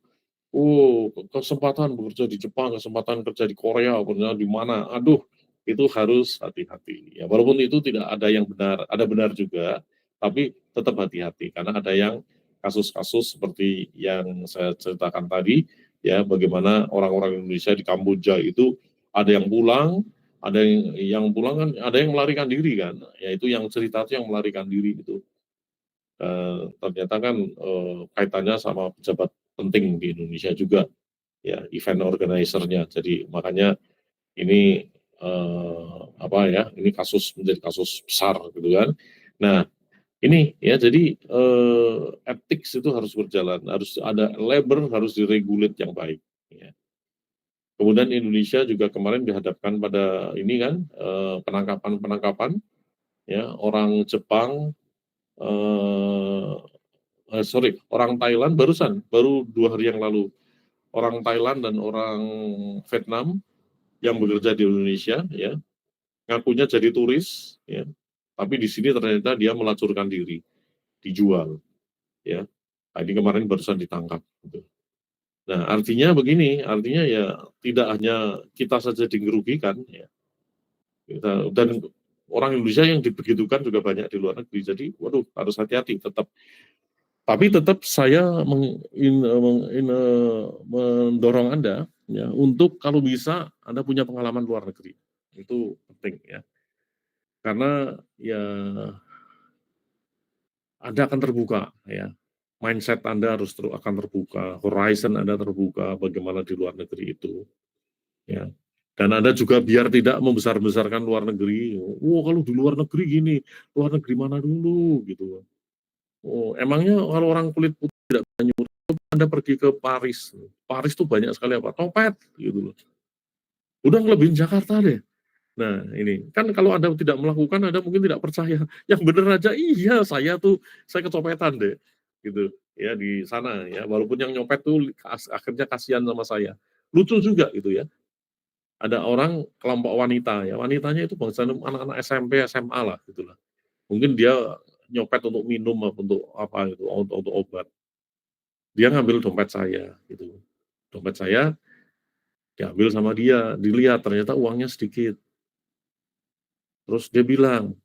kesempatan bekerja di Jepang, kesempatan kerja di Korea, bekerja di mana. Aduh, itu harus hati-hati. Ya, walaupun itu tidak ada yang benar, ada benar juga, tapi tetap hati-hati karena ada yang kasus-kasus seperti yang saya ceritakan tadi, ya bagaimana orang-orang Indonesia di Kamboja itu ada yang pulang ada yang pulang kan, ada yang melarikan diri kan, yaitu yang cerita itu yang melarikan diri itu. Ternyata kan kaitannya sama pejabat penting di Indonesia juga, ya event organizer-nya. Jadi makanya ini ini menjadi kasus besar gitu kan. Nah ini ya jadi etik itu harus berjalan, harus ada labor, harus diregulate yang baik. Ya. Kemudian Indonesia juga kemarin dihadapkan pada ini kan penangkapan ya orang Jepang, orang Thailand baru 2 hari yang lalu, orang Thailand dan orang Vietnam yang bekerja di Indonesia ya ngakunya jadi turis ya, tapi di sini ternyata dia melacurkan diri, dijual ya. Nah, ini kemarin barusan ditangkap gitu. Nah, artinya begini, artinya ya tidak hanya kita saja dirugikan ya. Dan orang Indonesia yang dibegitukan juga banyak di luar negeri. Jadi, waduh, harus hati-hati tetap. Tapi tetap saya mendorong Anda ya untuk kalau bisa Anda punya pengalaman luar negeri. Itu penting ya. Karena ya Anda akan terbuka ya. Mindset Anda akan terbuka, horizon Anda terbuka bagaimana di luar negeri itu. Ya. Dan Anda juga biar tidak membesar-besarkan luar negeri. Oh, kalau di luar negeri gini, luar negeri mana dulu gitu. Oh, emangnya kalau orang kulit putih tidak bisa nyuri, Anda pergi ke Paris. Paris tuh banyak sekali apa? Topet gitu loh. Udah ngelebihin Jakarta deh. Nah, ini kan kalau Anda tidak melakukan, Anda mungkin tidak percaya. Yang bener aja, iya saya kecopetan deh, gitu ya di sana ya. Walaupun yang nyopet tuh akhirnya kasihan sama saya. Lucu juga gitu ya. Ada orang kelompok wanita ya, wanitanya itu bangsa anak-anak SMP, SMA lah gitu lah. Mungkin dia nyopet untuk minum untuk apa gitu, untuk obat. Dia ngambil dompet saya gitu. Dompet saya diambil sama dia, dilihat ternyata uangnya sedikit. Terus dia bilang,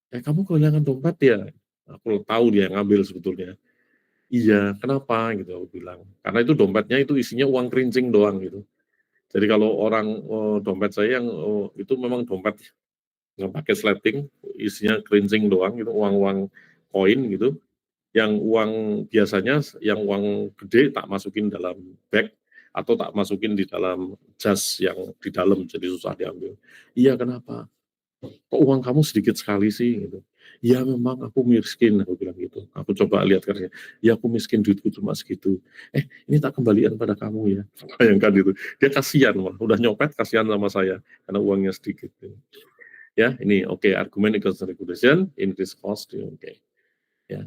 kamu kehilangan dompet ya? Aku tahu dia yang ngambil sebetulnya. Iya, kenapa gitu aku bilang. Karena itu dompetnya itu isinya uang kerincing doang gitu. Jadi kalau orang dompet saya yang itu memang dompet yang pakai sleting, isinya kerincing doang gitu, uang-uang koin gitu. Yang uang biasanya, yang uang gede tak masukin dalam bag atau tak masukin di dalam jas yang di dalam, jadi susah diambil. Iya, kenapa? Kok uang kamu sedikit sekali sih? Gitu. Ya memang aku miskin, aku bilang gitu. Aku coba lihat kerja. Ya aku miskin, duitku cuma segitu. Ini tak kembalian pada kamu ya. Bayangkan itu. Dia kasihan, udah nyopet kasihan sama saya karena uangnya sedikit. Ya, ini oke, argumen against regulation, increase cost, oke. Ya.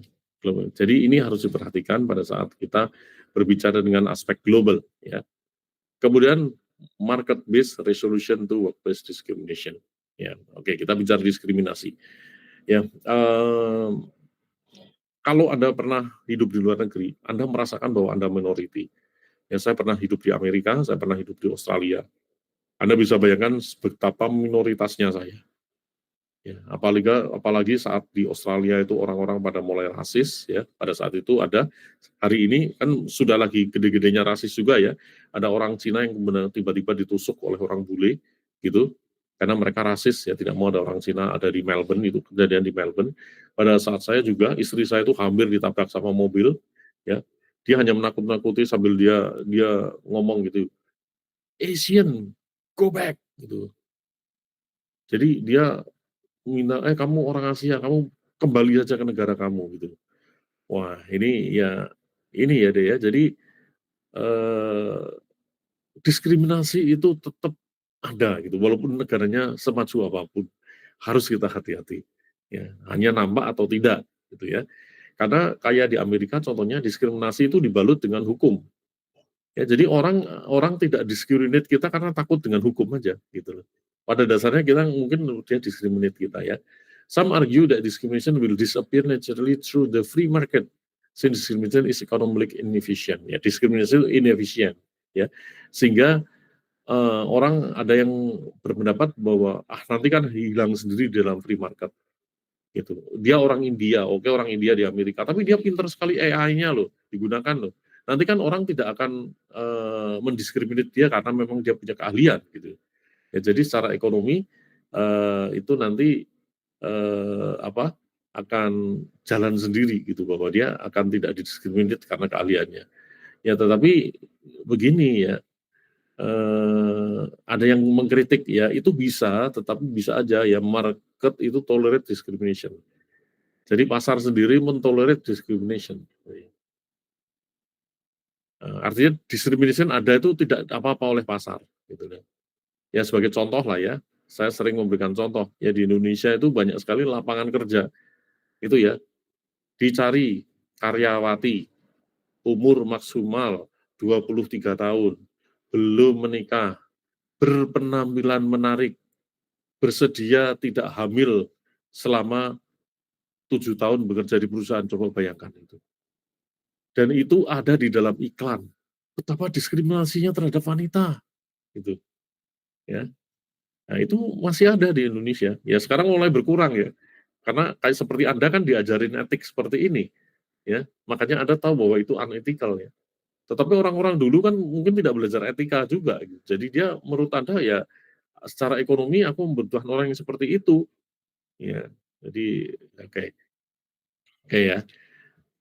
Jadi ini harus diperhatikan pada saat kita berbicara dengan aspek global ya. Kemudian market based resolution to workplace discrimination. Ya, oke, kita bicara diskriminasi. Ya, kalau Anda pernah hidup di luar negeri, Anda merasakan bahwa Anda minority. Ya, saya pernah hidup di Amerika, saya pernah hidup di Australia. Anda bisa bayangkan betapa minoritasnya saya. Ya, apalagi saat di Australia itu orang-orang pada mulai rasis ya. Pada saat itu ada, hari ini kan sudah lagi gede-gedenya rasis juga ya. Ada orang Cina yang tiba-tiba ditusuk oleh orang bule gitu. Karena mereka rasis ya, tidak mau ada orang Cina ada di Melbourne, itu kejadian di Melbourne. Pada saat saya juga, istri saya itu hampir ditabrak sama mobil ya. Dia hanya menakut-nakuti sambil dia ngomong gitu, Asian, go back gitu. Jadi dia minta, kamu orang Asia, kamu kembali aja ke negara kamu gitu. Wah, ini ya deh ya. Jadi diskriminasi itu tetap ada gitu, walaupun negaranya semaju apapun, harus kita hati-hati. Ya, hanya nampak atau tidak gitu ya. Karena kayak di Amerika contohnya diskriminasi itu dibalut dengan hukum. Ya, jadi orang tidak discriminate kita karena takut dengan hukum aja gitu loh. Pada dasarnya kita mungkin dia discriminate kita ya. Some argue that discrimination will disappear naturally through the free market since discrimination is economically inefficient. Ya, diskriminasi itu inefficient ya. Sehingga orang ada yang berpendapat bahwa nanti kan hilang sendiri dalam free market gitu. Dia orang India, oke, orang India di Amerika, tapi dia pintar sekali AI-nya loh, digunakan loh. Nanti kan orang tidak akan mendiskriminasi dia karena memang dia punya keahlian gitu. Ya, jadi secara ekonomi itu nanti akan jalan sendiri gitu, bahwa dia akan tidak didiskriminasi karena keahliannya. Ya, tetapi begini ya, ada yang mengkritik ya, itu bisa, tetapi bisa aja ya market itu tolerate discrimination. Jadi pasar sendiri mentolerate discrimination. Artinya discrimination ada itu tidak apa-apa oleh pasar, gitu kan. Ya sebagai contoh lah ya, saya sering memberikan contoh ya, di Indonesia itu banyak sekali lapangan kerja itu ya, dicari karyawati umur maksimal 23 tahun, belum menikah, berpenampilan menarik, bersedia tidak hamil selama 7 tahun bekerja di perusahaan, coba bayangkan itu. Dan itu ada di dalam iklan. Betapa diskriminasinya terhadap wanita, gitu ya. Nah, itu masih ada di Indonesia. Ya sekarang mulai berkurang ya. Karena kayak seperti Anda kan diajarin etik seperti ini, ya. Makanya Anda tahu bahwa itu unethical ya. Tetapi orang-orang dulu kan mungkin tidak belajar etika juga gitu. Jadi dia menurut Anda ya secara ekonomi aku membutuhkan orang yang seperti itu. Ya. Jadi oke. Oke ya.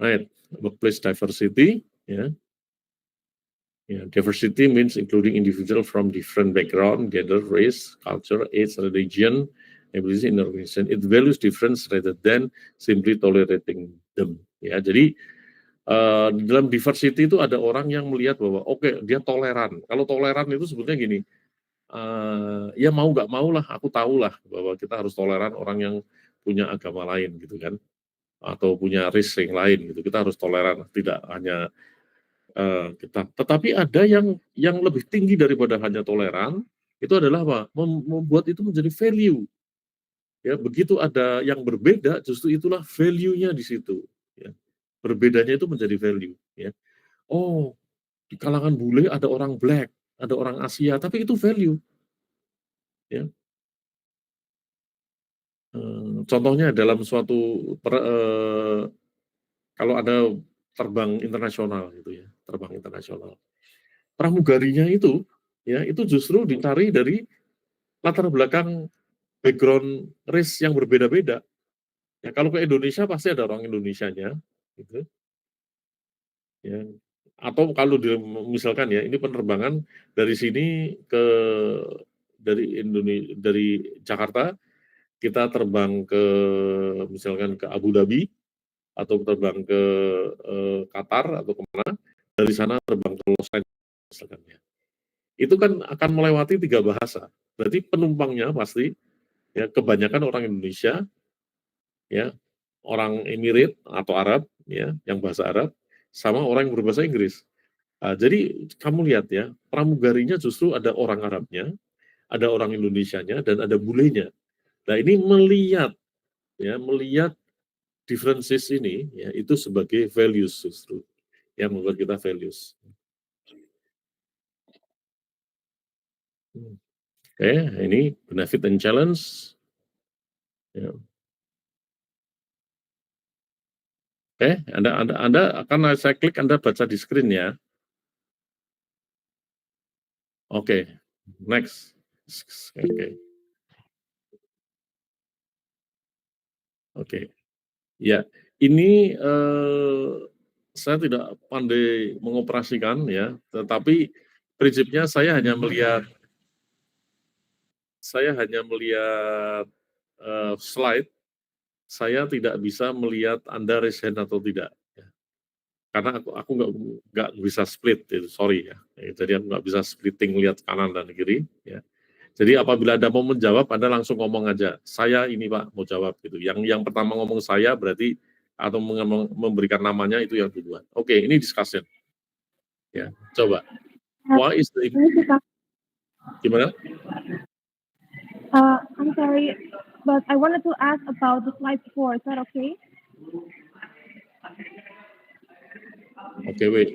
Right. Workplace diversity ya. Yeah, diversity means including individual from different background, gender, race, culture, age, religion, ability in organization. It values difference rather than simply tolerating them. Ya, jadi di dalam diversity itu ada orang yang melihat bahwa oke, dia toleran. Kalau toleran itu sebetulnya gini, ya mau nggak mau lah, aku tahu lah bahwa kita harus toleran orang yang punya agama lain gitu kan, atau punya race yang lain gitu. Kita harus toleran, tidak hanya kita. Tetapi ada yang lebih tinggi daripada hanya toleran, itu adalah apa? Membuat itu menjadi value. Ya, begitu ada yang berbeda, justru itulah value-nya di situ. Ya. Berbedanya itu menjadi value. Ya. Oh, di kalangan bule ada orang black, ada orang Asia, tapi itu value. Ya. Contohnya dalam suatu kalau ada terbang internasional gitu ya, terbang internasional. Pramugarinya itu ya itu justru dicari dari latar belakang background race yang berbeda-beda. Ya, kalau ke Indonesia pasti ada orang Indonesianya, gitu. Ya. Atau kalau misalkan ya ini penerbangan dari sini ke dari Jakarta kita terbang ke misalkan ke Abu Dhabi atau terbang ke Qatar atau kemana, dari sana terbang ke Los Angeles misalkan ya. Itu kan akan melewati 3 bahasa. Berarti penumpangnya pasti ya kebanyakan orang Indonesia, ya, orang Emirat atau Arab, ya, yang bahasa Arab, sama orang yang berbahasa Inggris. Jadi kamu lihat ya, pramugarinya justru ada orang Arabnya, ada orang Indonesianya, dan ada bulenya. Nah ini melihat differences ini, ya, itu sebagai values justru, yang membuat kita values. Oke, ini benefit and challenge. Ya. Oke, Anda akan saya klik, Anda baca di screen ya. Oke, next. Oke. Ya, ini saya tidak pandai mengoperasikan ya, tetapi prinsipnya saya hanya melihat slide, saya tidak bisa melihat Anda raise hand atau tidak. Ya. Karena aku nggak bisa split, sorry ya. Jadi aku nggak bisa splitting lihat kanan dan kiri. Ya. Jadi apabila Anda mau menjawab, Anda langsung ngomong aja, saya ini Pak mau jawab gitu. Yang pertama ngomong saya berarti atau memberikan namanya itu yang duluan. Oke, ini discussion. Ya, coba. Why is the gimana? I'm sorry, but I wanted to ask about the slide 4. Is that okay? Okay, wait.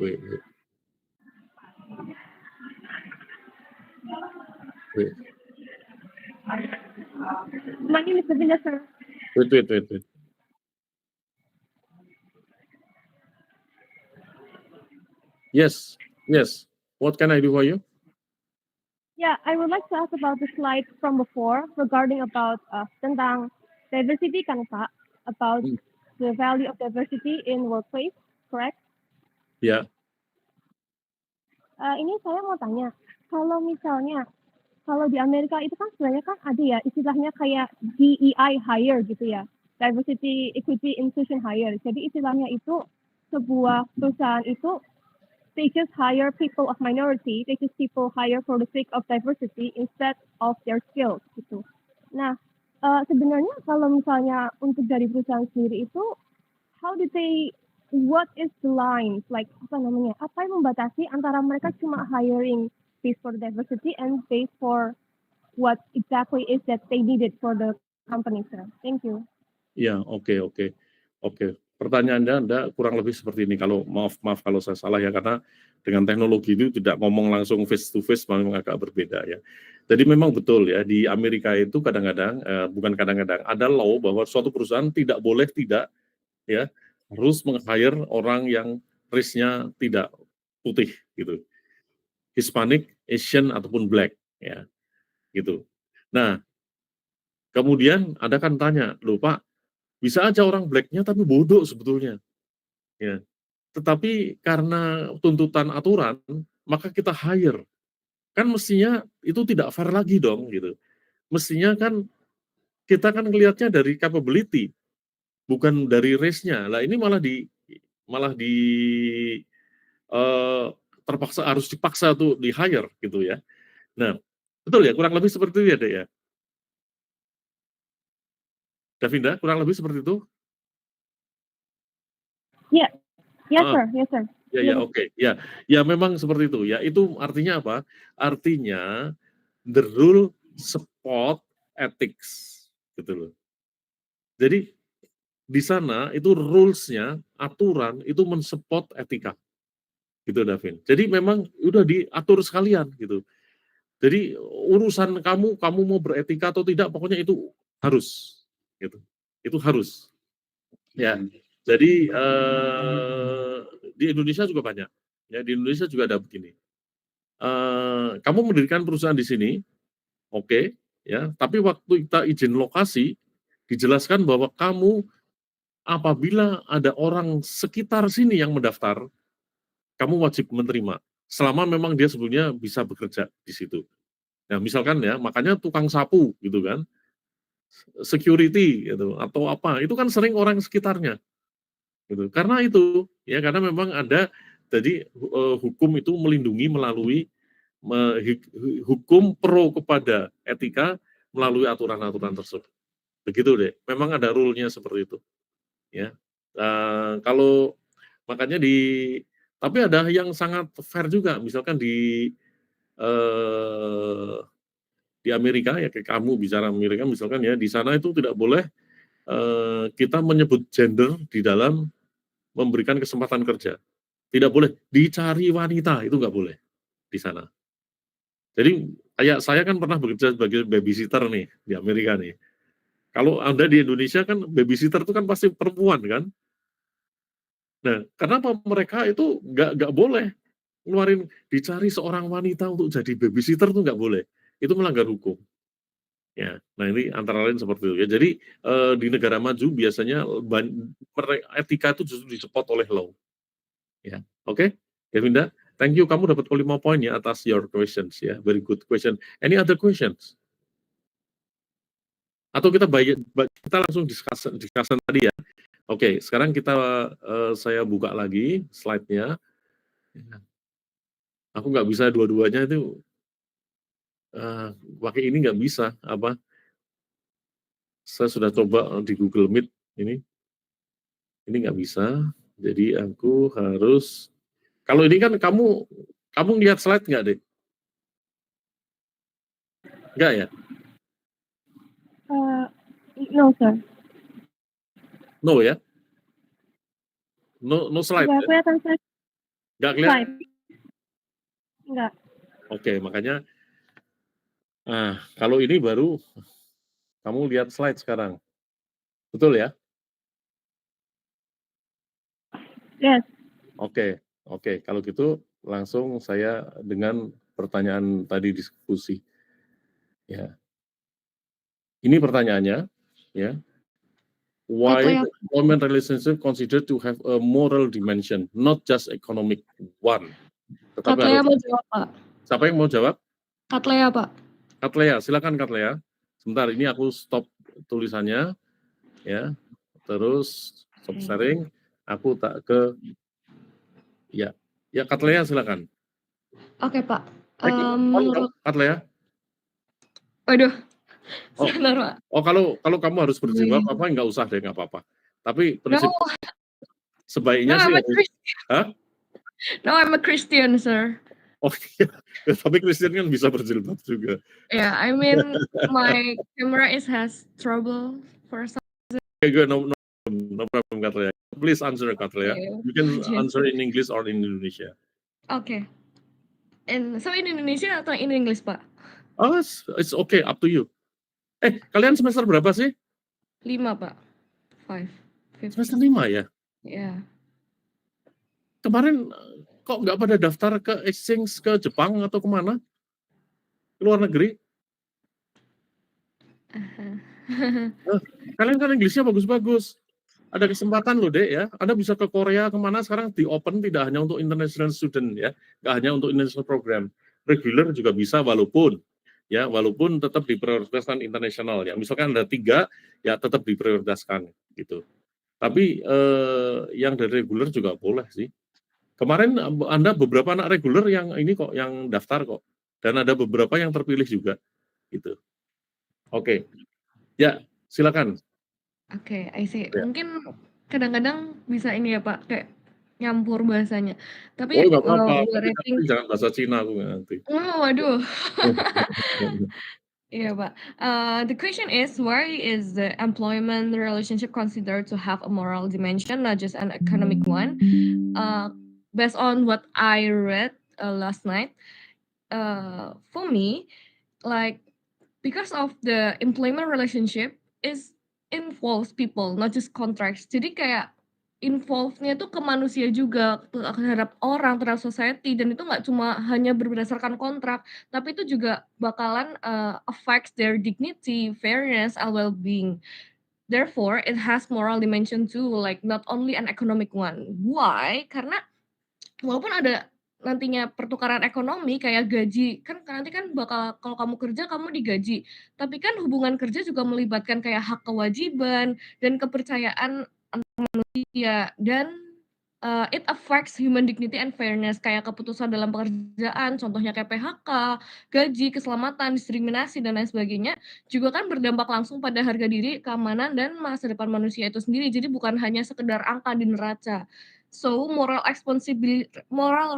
My name is Sabina, sir. Wait. Yes. What can I do for you? Yeah, I would like to ask about the slide from before regarding about tentang diversity kan Pak, about Hmm. the value of diversity in workplace, correct? Ya, Ini saya mau tanya, kalau misalnya kalau di Amerika itu kan sebenarnya kan ada ya istilahnya kayak DEI hire gitu ya, diversity, equity, inclusion hire. Jadi istilahnya itu sebuah perusahaan itu they just hire people of minority, they just people hire for the sake of diversity instead of their skills gitu. Nah, sebenarnya kalau misalnya untuk dari perusahaan sendiri itu, how do they, what is the line, like apa namanya, apa yang membatasi antara mereka cuma hiring based for diversity and based for what exactly is that they needed for the company, sir? Thank you. ya, oke. Pertanyaannya Anda kurang lebih seperti ini. Kalau maaf kalau saya salah ya, karena dengan teknologi itu tidak ngomong langsung face to face memang agak berbeda ya. Jadi memang betul ya, di Amerika itu kadang-kadang bukan kadang-kadang ada law bahwa suatu perusahaan tidak boleh tidak ya harus meng-hire orang yang race-nya tidak putih gitu. Hispanic, Asian ataupun black ya gitu. Nah, kemudian Anda kan tanya, "Loh Pak, bisa aja orang black-nya tapi bodoh sebetulnya." Ya. Tetapi karena tuntutan aturan, maka kita hire. Kan mestinya itu tidak fair lagi dong gitu. Mestinya kan kita kan ngelihatnya dari capability, bukan dari race-nya. Lah ini malah di eh, terpaksa harus dipaksa tuh di hire gitu ya. Nah, betul ya, kurang lebih seperti itu ya, Dek ya. Davinda, kurang lebih seperti itu? Yeah, yes Ah, sir, yes sir. ya, oke. Ya, memang seperti itu. Ya, itu artinya apa? Artinya the rule support ethics gitu loh. Jadi di sana itu rules-nya, aturan itu mensupport etika gitu Davin. Jadi memang udah diatur sekalian gitu. Jadi urusan kamu mau beretika atau tidak pokoknya itu harus gitu. Itu harus. Ya. Jadi di Indonesia juga banyak. Ya, di Indonesia juga ada begini. Kamu mendirikan perusahaan di sini, oke, ya. Tapi waktu kita izin lokasi, dijelaskan bahwa kamu apabila ada orang sekitar sini yang mendaftar, kamu wajib menerima. Selama memang dia sebetulnya bisa bekerja di situ. Nah, misalkan ya, makanya tukang sapu gitu kan, security gitu atau apa, itu kan sering orang sekitarnya gitu. Karena itu ya karena memang ada jadi hukum itu melindungi melalui hukum pro kepada etika melalui aturan-aturan tersebut. Begitu deh. Memang ada rule-nya seperti itu. Ya. Kalau makanya tapi ada yang sangat fair juga. Misalkan eh, di Amerika ya kayak kamu bicara Amerika misalkan ya di sana itu tidak boleh kita menyebut gender di dalam memberikan kesempatan kerja. Tidak boleh dicari wanita, itu nggak boleh di sana. Jadi kayak saya kan pernah bekerja sebagai babysitter nih di Amerika nih. Kalau Anda di Indonesia kan babysitter itu kan pasti perempuan kan. Nah, kenapa mereka itu nggak boleh ngeluarin dicari seorang wanita untuk jadi babysitter itu nggak boleh. Itu melanggar hukum. Ya, nah ini antara lain seperti itu ya. Jadi di negara maju biasanya etika itu justru disupport oleh law. Ya, oke, Devinda, thank you. Kamu dapat 5 poin ya atas your questions ya. Very good question. Any other questions? Atau kita langsung discussion tadi ya. Oke, sekarang saya buka lagi slide-nya. Aku nggak bisa dua-duanya itu pakai ini nggak bisa apa? Saya sudah coba di Google Meet ini nggak bisa. Jadi aku harus kalau ini kan kamu lihat slide nggak deh? Nggak ya? No sir. No ya? No slide. Nggak kelihatan sir. Nggak kelihatan. Slide. Nggak. Oke, makanya kalau ini baru kamu lihat slide sekarang. Betul ya? Yes. Oke. Kalau gitu langsung saya dengan pertanyaan tadi diskusi. Ya. Ini pertanyaannya, ya. Why Katlea, the employment relationship considered to have a moral dimension, not just economic one. Tetapi Katlea harus mau jawab, Pak. siapa yang mau jawab? Katlea, Pak. Katlea, silakan Katlea. Sebentar, ini aku stop tulisannya, ya. Terus stop Oke. sharing. Aku tak ke, ya, ya Katlea silakan. Oke, Pak. On dong, Menurut Katlea. waduh, Oh, sebentar, Pak. kalau kamu harus berjilbab apa nggak usah deh, nggak apa-apa. Tapi No, prinsip no, sebaiknya sih I'm a harus, Christian. hah? No, I'm a Christian, sir. Oh iya, tapi Kristen kan bisa berjilbab juga. Yeah, I mean my camera has trouble for some. Okay, good, no problem, Katlea. Please answer, Katlea. You can answer in English or in Indonesia. Okay. And so in Indonesia atau in English, Pak? Oh, it's okay, up to you. Kalian semester berapa sih? 5, Pak. 5. Semester 5 ya? Yeah. Kemarin kok nggak pada daftar ke exchange ke Jepang atau kemana? Ke luar negeri? Kalian kan Inggrisnya bagus-bagus. Ada kesempatan loh, Dek, ya. Anda bisa ke Korea kemana sekarang di open tidak hanya untuk international student ya, nggak hanya untuk international program. Regular juga bisa walaupun tetap diprioritaskan internasional ya. Misalkan ada 3 ya tetap diprioritaskan gitu. Tapi yang dari regular juga boleh sih. Kemarin Anda beberapa anak reguler yang ini kok yang daftar kok. Dan ada beberapa yang terpilih juga gitu. Oke. Ya, silakan. Oke, I see. Ya. Mungkin kadang-kadang bisa ini ya, Pak, kayak nyampur bahasanya. Oh, Tapi nggak apa-apa. we're Tapi rating jangan bahasa Cina aku nggak ngerti. oh, waduh. Yeah, but the question is, why is the employment relationship considered to have a moral dimension, not just an economic one? Based on what I read last night, for me, like because of the employment relationship is involves people, not just contracts. Jadi kayak involve-nya tuh ke manusia juga, terhadap orang, terhadap society, dan itu nggak cuma hanya berdasarkan kontrak, tapi itu juga bakalan affects their dignity, fairness, and well-being. Therefore, it has moral dimension too, like not only an economic one. Why? Karena walaupun ada nantinya pertukaran ekonomi kayak gaji, kan nanti kan bakal kalau kamu kerja kamu digaji, tapi kan hubungan kerja juga melibatkan kayak hak kewajiban dan kepercayaan manusia dan, it affects human dignity and fairness kayak keputusan dalam pekerjaan, contohnya kayak PHK, gaji, keselamatan, diskriminasi, dan lain sebagainya, juga kan berdampak langsung pada harga diri, keamanan, dan masa depan manusia itu sendiri. Jadi bukan hanya sekedar angka di neraca. So, moral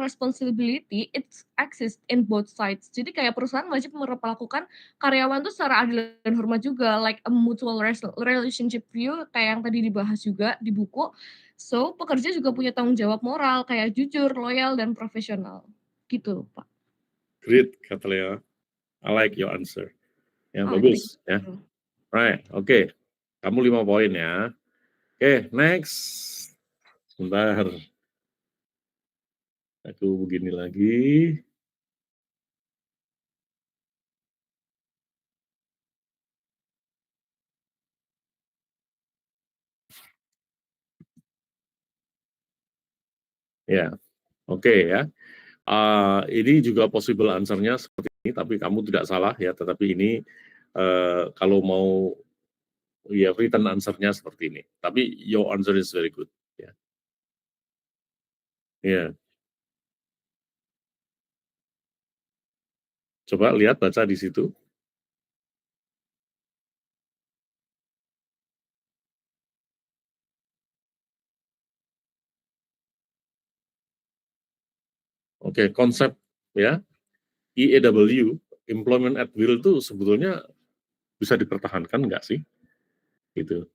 responsibility it exists in both sides. Jadi kayak perusahaan wajib memperlakukan karyawan tuh secara adil dan hormat juga, like a mutual relationship view kayak yang tadi dibahas juga di buku. So, pekerja juga punya tanggung jawab moral kayak jujur, loyal, dan profesional. Gitu, Pak. Great, Katlea. I like your answer. Ya, Oh, bagus ya. you. Right, oke. Kamu 5 poin ya. Oke, next. Sebentar. Aku begini lagi. Ya, oke ya. Ini juga possible answer-nya seperti ini, tapi kamu tidak salah ya. Tetapi ini kalau mau ya written answer-nya seperti ini. Tapi your answer is very good. Ya. Ya. Coba lihat baca di situ. Oke, konsep ya EAW, employment at will itu sebetulnya bisa dipertahankan nggak sih? Gitu.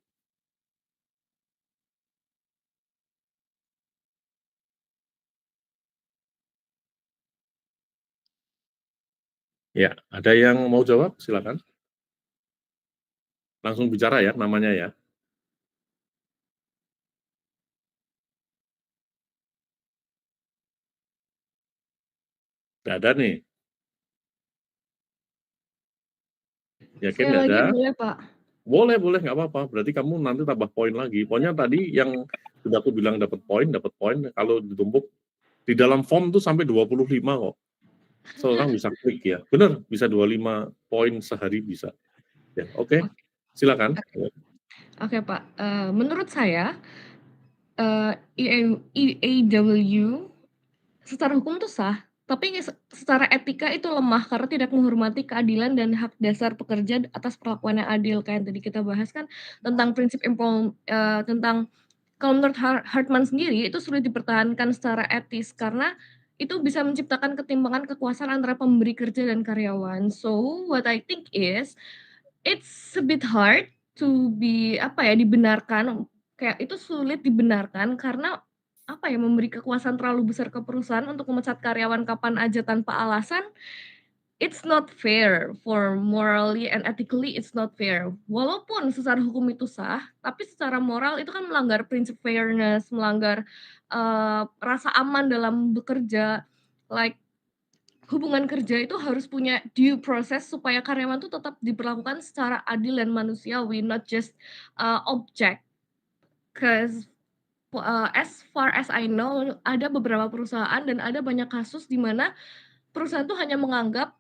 Ya, ada yang mau jawab? Silakan. Langsung bicara ya namanya ya. Nggak ada nih. Yakin Sekali nggak lagi ada? boleh, Pak? Boleh, nggak apa-apa. Berarti kamu nanti tambah poin lagi. Pokoknya tadi yang sudah aku bilang dapat poin. Kalau ditumpuk di dalam form tuh sampai 25 kok. Seorang bisa klik ya. Benar, bisa 25 poin sehari bisa. Ya, oke. Silakan. Oke, Pak. Menurut saya, EAW secara hukum itu sah, tapi secara etika itu lemah karena tidak menghormati keadilan dan hak dasar pekerja atas perlakuan yang adil. Kayak yang tadi kita bahas kan tentang prinsip tentang kalau menurut Hartman sendiri itu sulit dipertahankan secara etis karena itu bisa menciptakan ketimpangan kekuasaan antara pemberi kerja dan karyawan. So, what I think is it's a bit hard to dibenarkan, kayak itu sulit dibenarkan karena memberi kekuasaan terlalu besar ke perusahaan untuk memecat karyawan kapan aja tanpa alasan, it's not fair for morally and ethically it's not fair. Walaupun secara hukum itu sah, tapi secara moral itu kan melanggar prinsip fairness, melanggar, rasa aman dalam bekerja, like hubungan kerja itu harus punya due process supaya karyawan tuh tetap diperlakukan secara adil dan manusiawi, not just, object. 'Cause, as far as I know, ada beberapa perusahaan dan ada banyak kasus di mana perusahaan tuh hanya menganggap,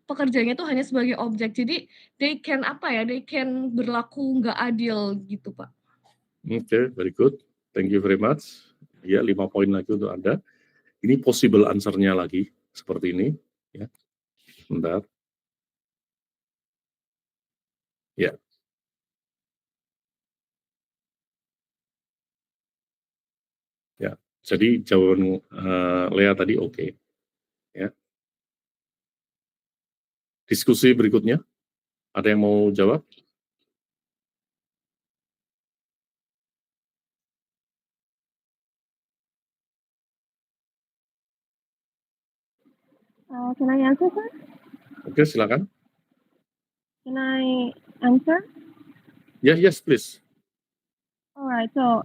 pekerjanya tuh hanya sebagai objek. Jadi they can berlaku nggak adil gitu, Pak. Oke, very good. Thank you very much. Ya, 5 poin lagi untuk Anda. Ini possible answer-nya lagi, seperti ini. Ya, bentar. Ya. Ya, jadi jawaban Lea tadi oke. Ya. Diskusi berikutnya, ada yang mau jawab? Can I answer, sir? Oke, silakan. Can I answer? Ya, yes, please. All right. So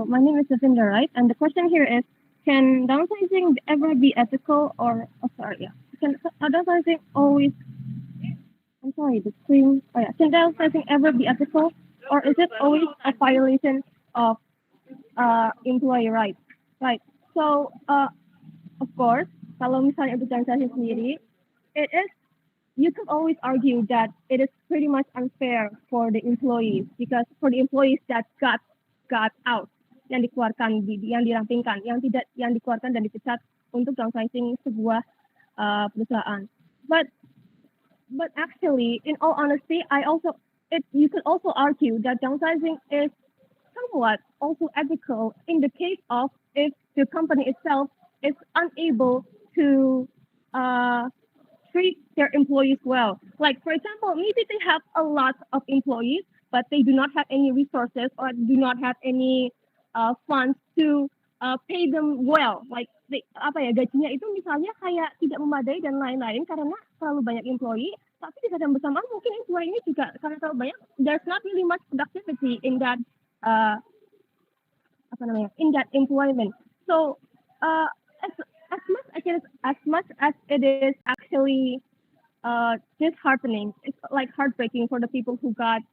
my name is Jacinda, right? And the question here is, can downsizing ever be ethical or? Oh, sorry. Yeah. Can downsizing always? I'm sorry. The screen. Oh yeah. Can downsizing ever be ethical, or is it always a violation of employee rights? Right. So of course, kalau misalnya untuk downsizing sendiri, it is. You could always argue that it is pretty much unfair for the employees because for the employees that got out, yang dikeluarkan, yang dirampingkan, yang dikeluarkan dan dipecat untuk downsizing sebuah perusahaan. But actually, in all honesty, you could also argue that downsizing is somewhat also ethical in the case of if the company itself is unable to treat their employees well. Like, for example, maybe they have a lot of employees, but they do not have any resources or do not have any funds to pay them well. Like, gajinya itu misalnya kayak tidak memadai dan lain-lain karena terlalu banyak employee, tapi di saat yang bersamaan mungkin employee ini juga karena terlalu banyak, there's not really much productivity in that employment. So, as much as it is actually disheartening, it's like heartbreaking for the people who got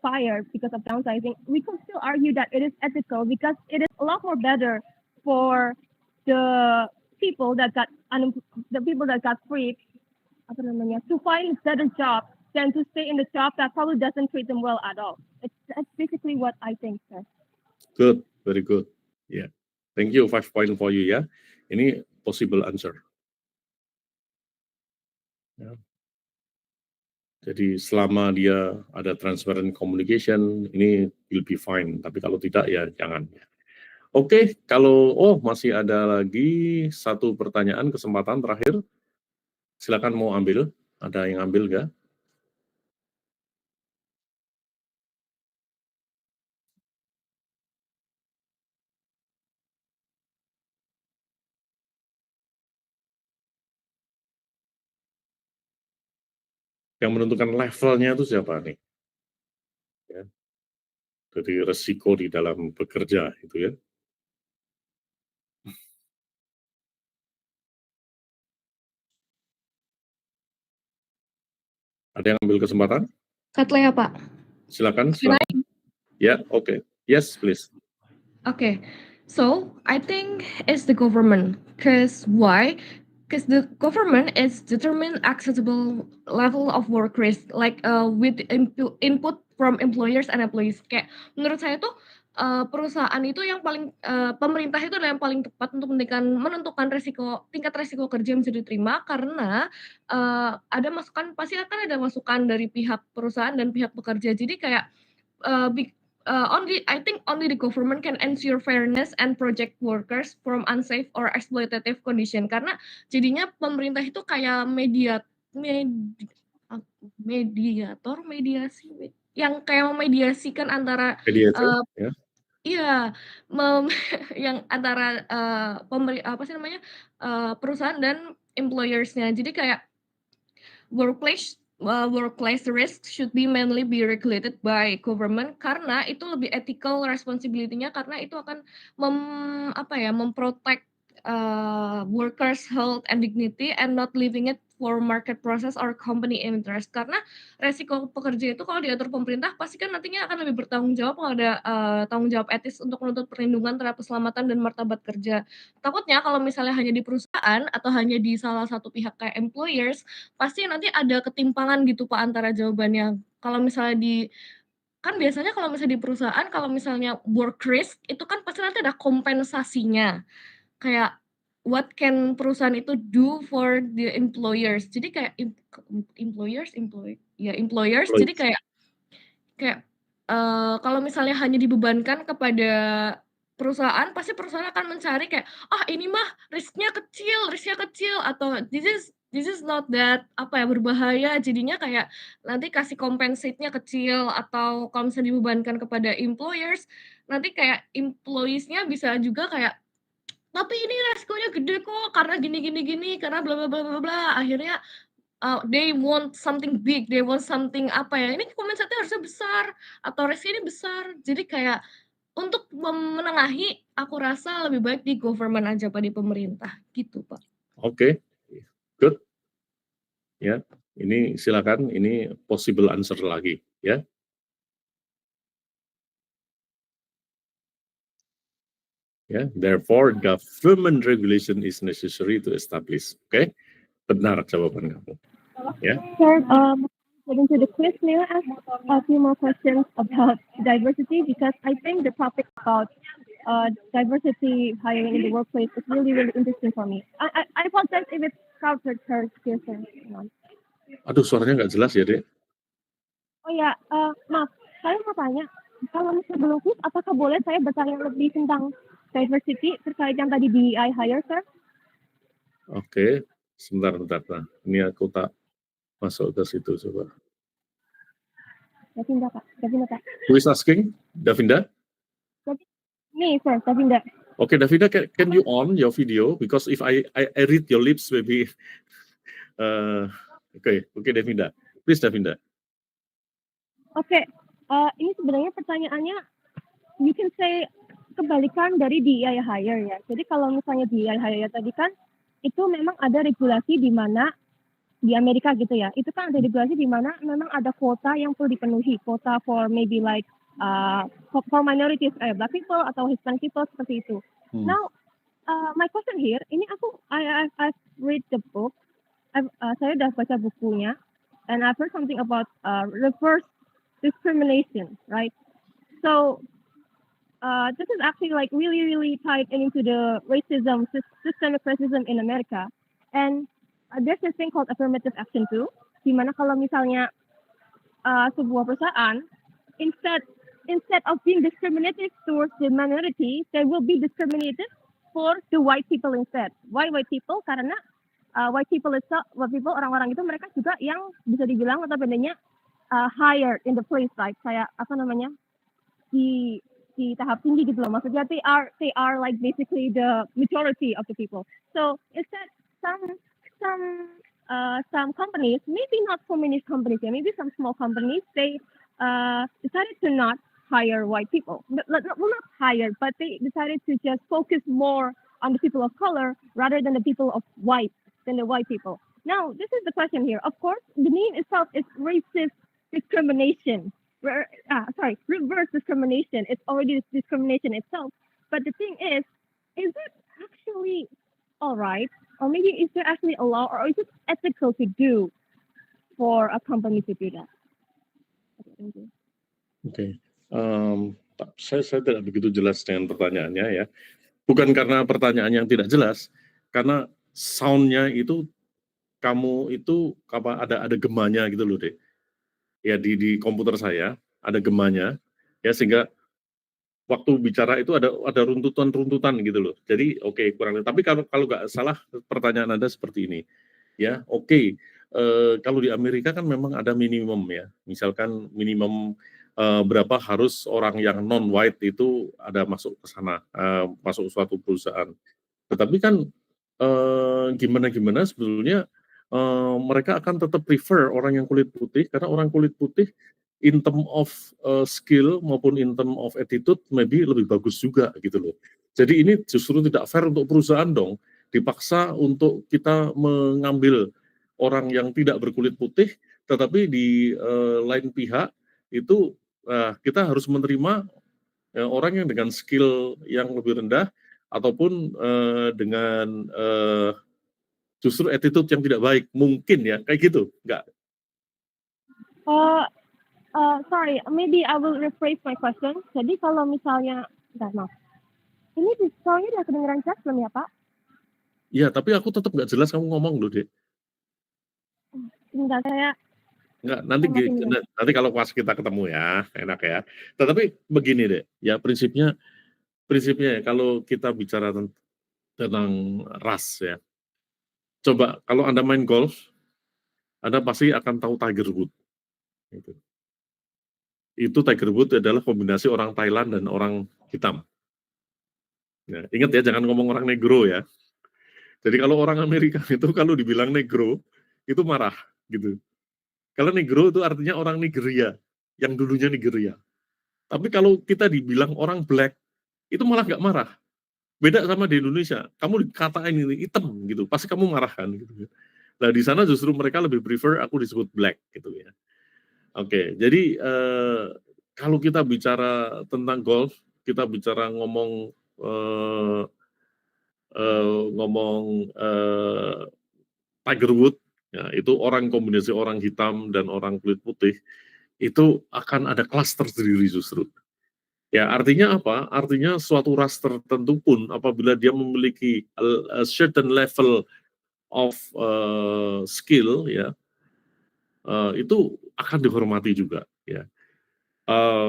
fired because of downsizing. We could still argue that it is ethical because it is a lot more better for the people that got freed to find a better job than to stay in the job that probably doesn't treat them well at all. That's basically what I think, sir. Good, very good. Yeah. Thank you, 5 point for you ya. Ini possible answer. Ya. Jadi selama dia ada transparent communication, ini will be fine. Tapi kalau tidak ya jangan. Oke, kalau masih ada lagi satu pertanyaan kesempatan terakhir. Silakan mau ambil. Ada yang ambil nggak? Yang menentukan levelnya itu siapa nih? Ya. Jadi resiko di dalam bekerja itu ya. Ada yang ambil kesempatan? Katlea, Pak. Silakan, Can I? silakan. Ya, oke. Yes, please. Okay, so I think it's the government. Cause why? Because the government is determine acceptable level of work risk, like with input from employers and employees. Kayak menurut saya tuh perusahaan itu yang paling pemerintah itu adalah yang paling tepat untuk menentukan tingkat resiko kerja yang bisa diterima karena ada masukan pasti akan ada masukan dari pihak perusahaan dan pihak pekerja. Jadi kayak I think only the government can ensure fairness and protect workers from unsafe or exploitative condition. Karena jadinya pemerintah itu kayak mediasi yang kayak memediasikan antara Mediator, ya. iya, yang antara perusahaan dan employers-nya. Jadi kayak workplace risk should be mainly be regulated by government karena itu lebih ethical responsibility-nya karena itu akan memprotect workers health and dignity and not leaving it for market process or company interest karena resiko pekerja itu kalau diatur pemerintah pasti kan nantinya akan lebih bertanggung jawab kalau ada tanggung jawab etis untuk menuntut perlindungan terhadap keselamatan dan martabat kerja. Takutnya kalau misalnya hanya di perusahaan atau hanya di salah satu pihak kayak employers pasti nanti ada ketimpangan gitu Pak antara jawabannya. Kalau misalnya kan biasanya kalau misalnya di perusahaan kalau misalnya work risk itu kan pasti nanti ada kompensasinya. Kayak what can perusahaan itu do for the employers. Jadi kayak employers. Jadi kayak kalau misalnya hanya dibebankan kepada perusahaan, pasti perusahaan akan mencari kayak, ini mah risknya kecil atau this is not that berbahaya. Jadinya kayak nanti kasih compensate-nya kecil atau kalau misalnya dibebankan kepada employers, nanti kayak employees-nya bisa juga kayak tapi ini resikonya gede kok karena gini karena bla bla bla bla bla. Akhirnya they want something big, they want something ini kompensasinya harusnya besar atau resikonya besar. Jadi kayak untuk menengahi aku rasa lebih baik di government aja Pak, di pemerintah gitu Pak. Oke, good. Ya, ini silakan, ini possible answer lagi, ya. Ya, therefore government regulation is necessary to establish. Oke, benar jawaban kamu. Ya. Sir, getting to the quiz, may I ask a few more questions about diversity? Because I think the topic about diversity hiring in the workplace is really, really interesting for me. I apologize if it's crowded here, sir. Aduh, suaranya nggak jelas ya, Dek. Oh ya, maaf, saya mau tanya, kalau sebelum quiz, apakah boleh saya bertanya lebih tentang diversity terkait yang tadi DEI hire, sir? Oke, sebentar. Nah, ini aku tak masuk ke situ coba. Davinda, Pak. Who is asking? Davinda? Me, sir, Davinda. Okay, Davinda, can you on your video? Because if I read your lips, maybe. Okay, Davinda. Please, Davinda. Oke, ini sebenarnya pertanyaannya, you can say kebalikan dari DEI hire ya. Jadi kalau misalnya DEI hire tadi kan, itu memang ada regulasi di mana di Amerika gitu ya. Itu kan ada regulasi di mana memang ada kuota yang perlu dipenuhi, kuota for maybe like for minorities, black people atau Hispanic people seperti itu. Now, my question here, ini I've read the book, saya udah baca bukunya, and I've heard something about reverse discrimination, right? So this is actually like really, really tied into the systemic racism in America. And there's this thing called affirmative action too, di mana kalau misalnya sebuah perusahaan instead of being discriminative towards the minority, they will be discriminated for the white people instead. Why white people? Karena white people orang-orang itu mereka juga yang bisa dibilang atau bedanya higher in the place, like kayak di tahap tinggi gitu loh. Maksudnya they are like basically the majority of the people. So instead some companies, maybe not so many companies, maybe some small companies, they decided to not hire white people. Not hire, but they decided to just focus more on the people of color rather than the white people. Now, this is the question here. Of course, the name itself is racist discrimination. Reverse discrimination. It's already discrimination itself. But the thing is it actually all right? Or maybe is there actually a law, or is it ethical to do for a company to do that? Okay, thank you. Oke, saya tidak begitu jelas dengan pertanyaannya ya. Bukan karena pertanyaan yang tidak jelas, karena sound-nya itu kamu itu ada gemanya gitu loh, Dek. Ya di komputer saya ada gemanya ya, sehingga waktu bicara itu ada runtutan-runtutan gitu loh. Jadi oke, kurang lebih. Tapi kalau nggak salah pertanyaan Anda seperti ini. Ya, oke. Kalau di Amerika kan memang ada minimum ya. Misalkan minimum berapa harus orang yang non-white itu ada masuk ke sana, masuk suatu perusahaan. Tetapi kan gimana sebetulnya mereka akan tetap prefer orang yang kulit putih, karena orang kulit putih in term of skill maupun in term of attitude maybe lebih bagus juga gitu loh. Jadi ini justru tidak fair untuk perusahaan dong, dipaksa untuk kita mengambil orang yang tidak berkulit putih, tetapi di lain pihak itu kita harus menerima orang yang dengan skill yang lebih rendah ataupun dengan justru attitude yang tidak baik, mungkin ya kayak gitu, enggak? Sorry, maybe I will rephrase my question. Jadi kalau misalnya, maaf, ini soalnya udah kedengeran jelas belum ya Pak? Iya, tapi aku tetap nggak jelas kamu ngomong loh, Dek. Enggak, saya Enggak, nanti kalau pas kita ketemu ya, enak ya. Tetapi begini deh, ya prinsipnya ya, kalau kita bicara tentang ras ya. Coba kalau Anda main golf, Anda pasti akan tahu Tiger Woods. Itu Tiger Woods adalah kombinasi orang Thailand dan orang hitam. Ya, ingat ya, jangan ngomong orang negro ya. Jadi kalau orang Amerika itu kalau dibilang negro, itu marah gitu. Kalau negro itu artinya orang Nigeria, yang dulunya Nigeria. Tapi kalau kita dibilang orang black, itu malah nggak marah. Beda sama di Indonesia, kamu dikatain ini hitam gitu, pasti kamu marah kan gitu. Nah di sana justru mereka lebih prefer aku disebut black gitu ya. Oke, jadi kalau kita bicara tentang golf, kita bicara ngomong Tiger Woods, ya, itu orang kombinasi orang hitam dan orang kulit putih, itu akan ada kelas tersendiri justru. Ya, artinya apa? Artinya suatu ras tertentu pun apabila dia memiliki a certain level of skill, ya, itu akan dihormati juga. Ya.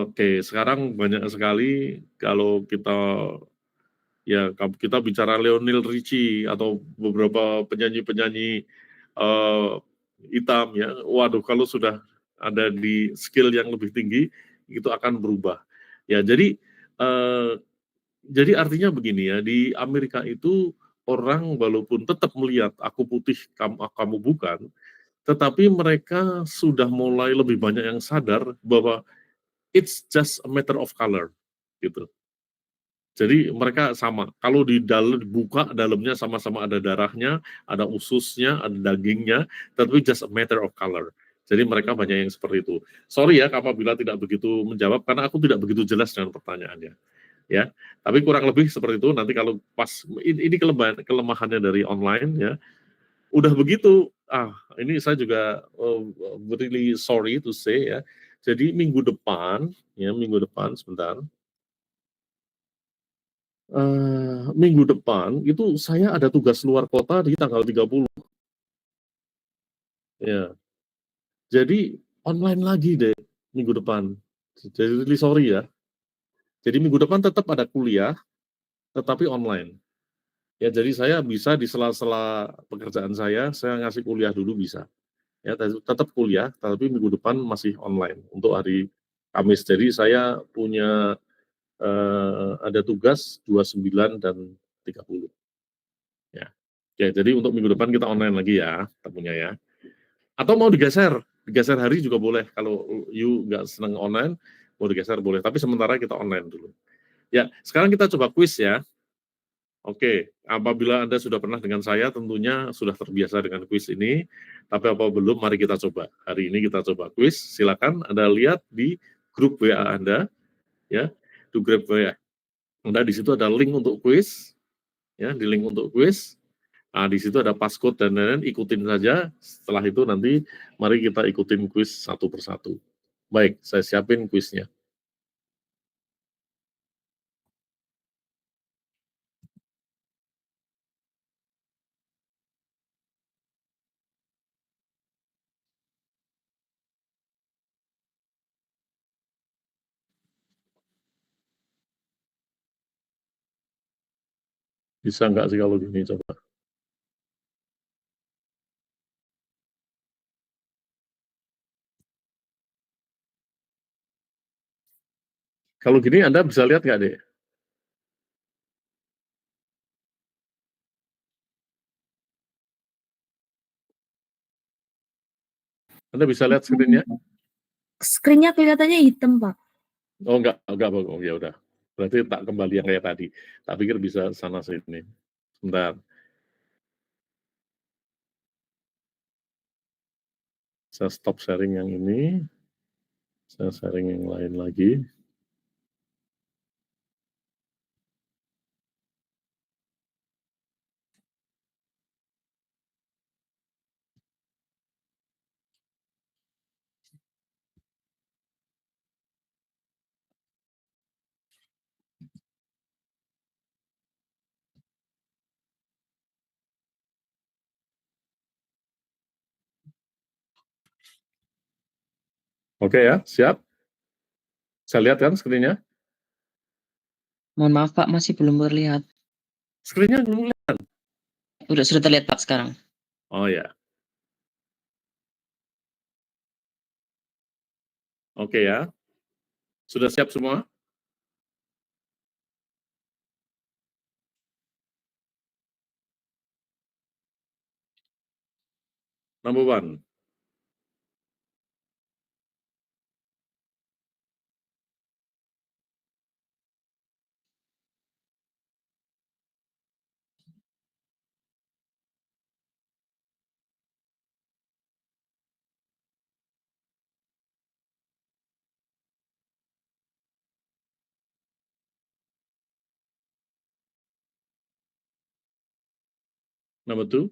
Oke, sekarang banyak sekali kalau kita bicara Lionel Richie atau beberapa penyanyi-penyanyi hitam ya, waduh kalau sudah ada di skill yang lebih tinggi itu akan berubah. Ya, jadi artinya begini ya, di Amerika itu orang walaupun tetap melihat aku putih, kamu bukan, tetapi mereka sudah mulai lebih banyak yang sadar bahwa it's just a matter of color gitu. Jadi mereka sama, kalau di dalam dibuka dalamnya sama-sama ada darahnya, ada ususnya, ada dagingnya, tapi just a matter of color. Jadi mereka banyak yang seperti itu. Sorry ya apabila tidak begitu menjawab, karena aku tidak begitu jelas dengan pertanyaannya. Ya, tapi kurang lebih seperti itu. Nanti kalau pas ini kelemahannya dari online ya, udah begitu. Ini saya juga really sorry to say ya. Jadi minggu depan sebentar. Minggu depan itu saya ada tugas luar kota di tanggal 30. Ya. Jadi online lagi deh minggu depan. Jadi really sorry ya. Jadi minggu depan tetap ada kuliah, tetapi online. Ya, jadi saya bisa di sela-sela pekerjaan saya ngasih kuliah dulu bisa. Ya, tetap kuliah, tapi minggu depan masih online untuk hari Kamis. Jadi saya punya ada tugas 29 dan 30. Ya. Ya, jadi untuk minggu depan kita online lagi ya, ketemunya ya. Atau mau digeser hari juga boleh. Kalau you nggak seneng online, mau digeser boleh. Tapi sementara kita online dulu. Ya, sekarang kita coba quiz ya. Oke, apabila Anda sudah pernah dengan saya, tentunya sudah terbiasa dengan kuis ini. Tapi apa belum, mari kita coba. Hari ini kita coba kuis. Silakan Anda lihat di grup WA Anda, ya, di grup WA Anda. Di situ ada link untuk kuis, ya, di link untuk kuis. Nah, di situ ada passcode dan lain-lain. Ikutin saja. Setelah itu nanti, mari kita ikutin kuis satu persatu. Baik, saya siapin kuisnya. Bisa nggak sih kalau gini, coba. Kalau gini Anda bisa lihat nggak, Dek? Anda bisa lihat screen-nya? Screen-nya kelihatannya hitam, Pak. Oh, enggak, oh, ya udah. Berarti tak kembali yang kayak tadi. Tak pikir bisa sana sini. Sebentar. Saya stop sharing yang ini. Saya sharing yang lain lagi. Oke ya, siap? Saya lihat kan screen-nya? Mohon maaf Pak, masih belum terlihat. Screen-nya belum lihat. Sudah terlihat Pak sekarang. Oh ya. Oke ya. Sudah siap semua? Number one. Number two.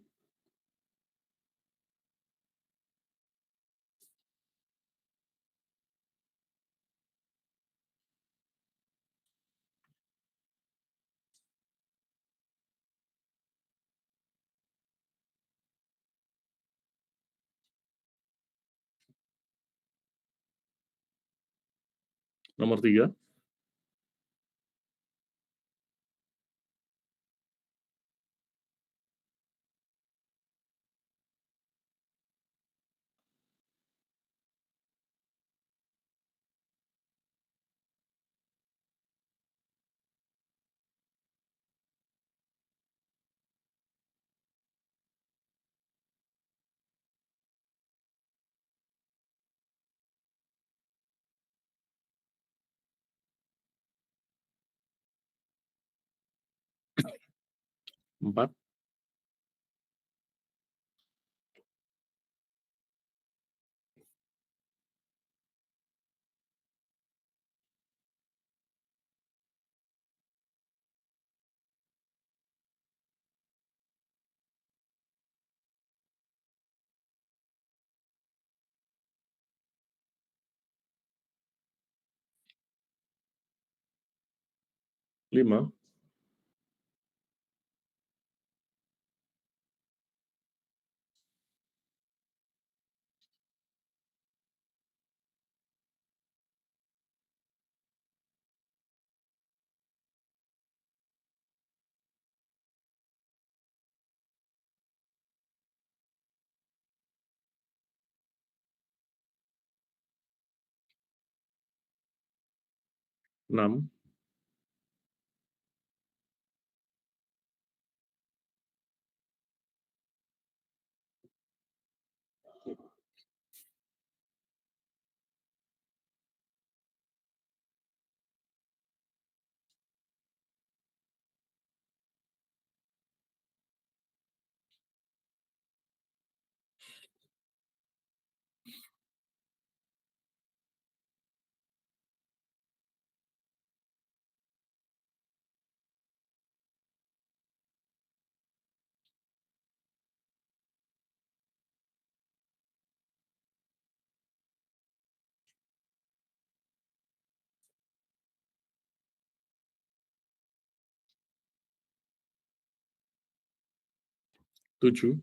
Nomor tiga. Empat. Lima. Enam. 7.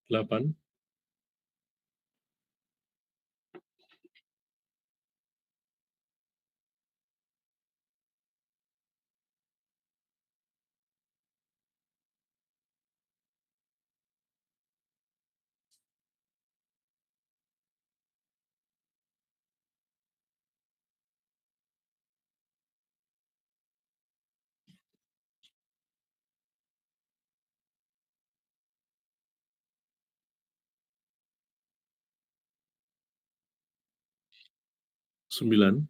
Delapan. Sembilan.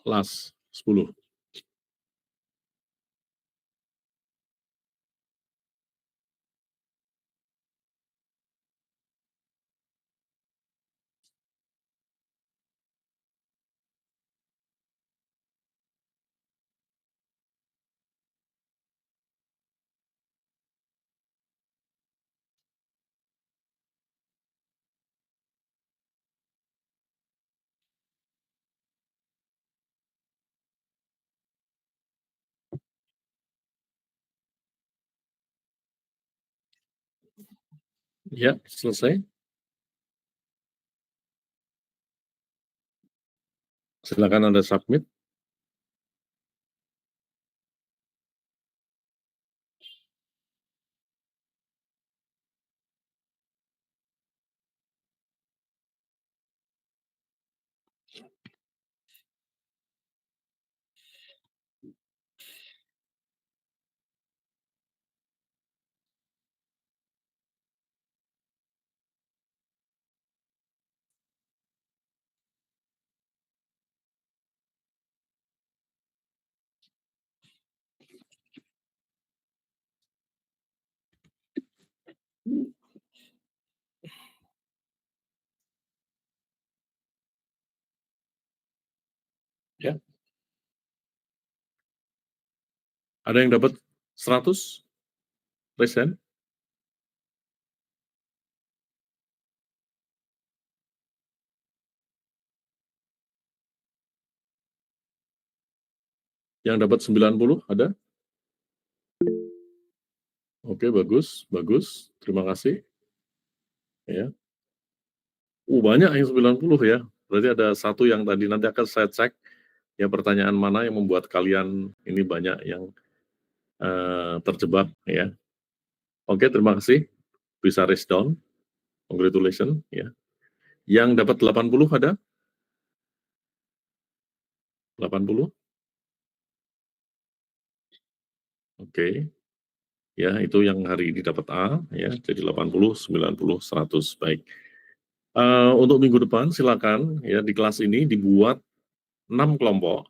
Las 10. Ya, selesai. Silakan Anda submit. Ya. Ada yang dapat 100? Raise hand. Yang dapat 90 ada? Oke, bagus, bagus. Terima kasih. Ya. Banyak yang 90 ya. Berarti ada satu yang tadi nanti akan saya cek ya pertanyaan mana yang membuat kalian ini banyak yang terjebak ya. Oke, terima kasih. Bisa raise down. Congratulations ya. Yang dapat 80 ada? 80? Oke. Ya, itu yang hari ini dapat A ya. Jadi 80, 90, 100. Baik. Untuk minggu depan silakan ya di kelas ini dibuat 6 kelompok.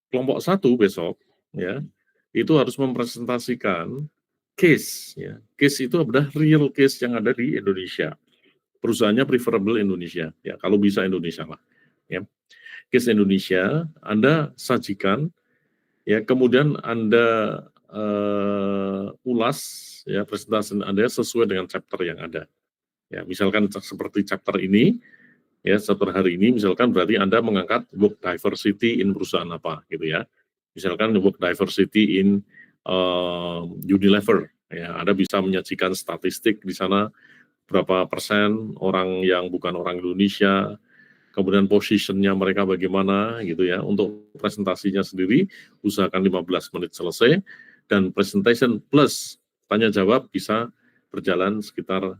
Kelompok 1 besok ya, itu harus mempresentasikan case ya. Case itu adalah real case yang ada di Indonesia. Perusahaannya preferable Indonesia ya, kalau bisa Indonesia lah ya. Case Indonesia Anda sajikan ya, kemudian Anda ulas ya presentasi Anda sesuai dengan chapter yang ada. Ya, misalkan seperti chapter ini, ya chapter hari ini, misalkan berarti Anda mengangkat work diversity in perusahaan apa, gitu ya. Misalkan work diversity in Unilever, ya Anda bisa menyajikan statistik di sana berapa persen orang yang bukan orang Indonesia, kemudian positionnya mereka bagaimana gitu ya. Untuk presentasinya sendiri usahakan 15 menit selesai, dan presentation plus tanya jawab bisa berjalan sekitar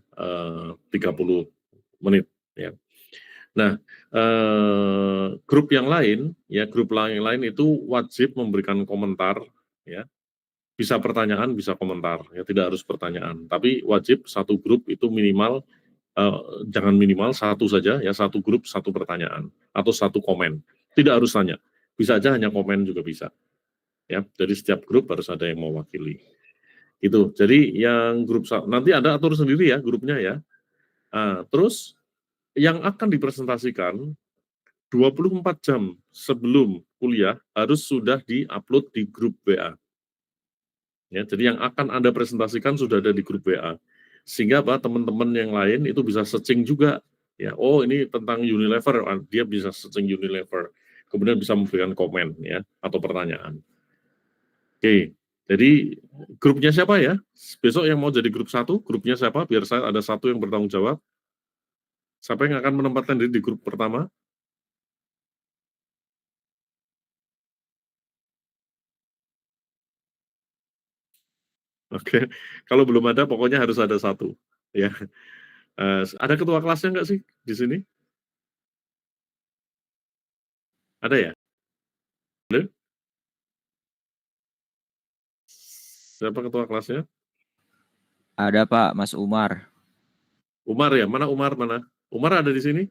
30 menit ya. Nah, grup yang lain itu wajib memberikan komentar ya. Bisa pertanyaan, bisa komentar ya, tidak harus pertanyaan, tapi wajib satu grup itu minimal jangan minimal satu saja ya, satu grup satu pertanyaan atau satu komen. Tidak harus tanya. Bisa aja hanya komen juga bisa. Ya, jadi setiap grup harus ada yang mewakili. Itu. Jadi yang grup nanti ada atur sendiri ya grupnya ya. Nah, terus yang akan dipresentasikan 24 jam sebelum kuliah harus sudah di-upload di grup WA. Ya, jadi yang akan Anda presentasikan sudah ada di grup WA. Sehingga apa, teman-teman yang lain itu bisa searching juga. Ya, oh ini tentang Unilever, dia bisa searching Unilever. Kemudian bisa memberikan komen ya atau pertanyaan. Oke, jadi grupnya siapa ya? Besok yang mau jadi grup 1, grupnya siapa? Biar saya ada satu yang bertanggung jawab. Siapa yang akan menempatkan diri di grup pertama? Oke, kalau belum ada pokoknya harus ada satu. Ya, ada ketua kelasnya nggak sih di sini? Ada ya? Halo? Siapa ketua kelasnya? Ada Pak, Mas Umar. Umar ya? Mana Umar? Mana? Umar ada di sini?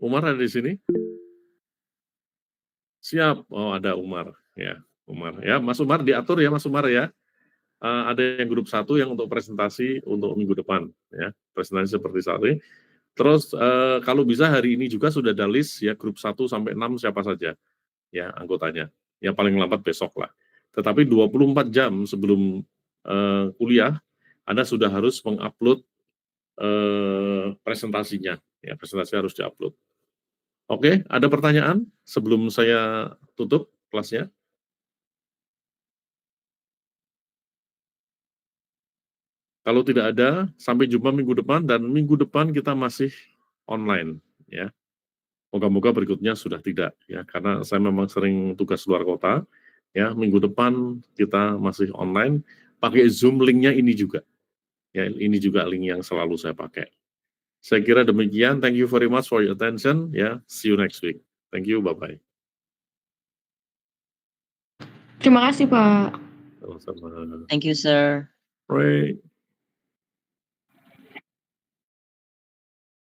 Umar ada di sini? Siap. Oh, ada Umar. Ya, Umar. Ya, Mas Umar diatur ya, Mas Umar ya. Ada yang grup 1 yang untuk presentasi untuk minggu depan ya. Presentasi seperti saat ini. Terus kalau bisa hari ini juga sudah ada list ya, grup 1 sampai 6 siapa saja ya anggotanya. Ya paling lambat besok lah. Tetapi 24 jam sebelum kuliah Anda sudah harus mengupload presentasinya. Ya, presentasi harus diupload. Oke, ada pertanyaan sebelum saya tutup kelasnya? Kalau tidak ada, sampai jumpa minggu depan, dan minggu depan kita masih online ya. Moga-moga berikutnya sudah tidak ya, karena saya memang sering tugas luar kota ya. Minggu depan kita masih online, pakai Zoom, linknya ini juga ya, ini juga link yang selalu saya pakai. Saya kira demikian. Thank you very much for your attention ya. See you next week. Thank you, bye-bye. Terima kasih, Pak. Sama-sama. Thank you, sir. Right.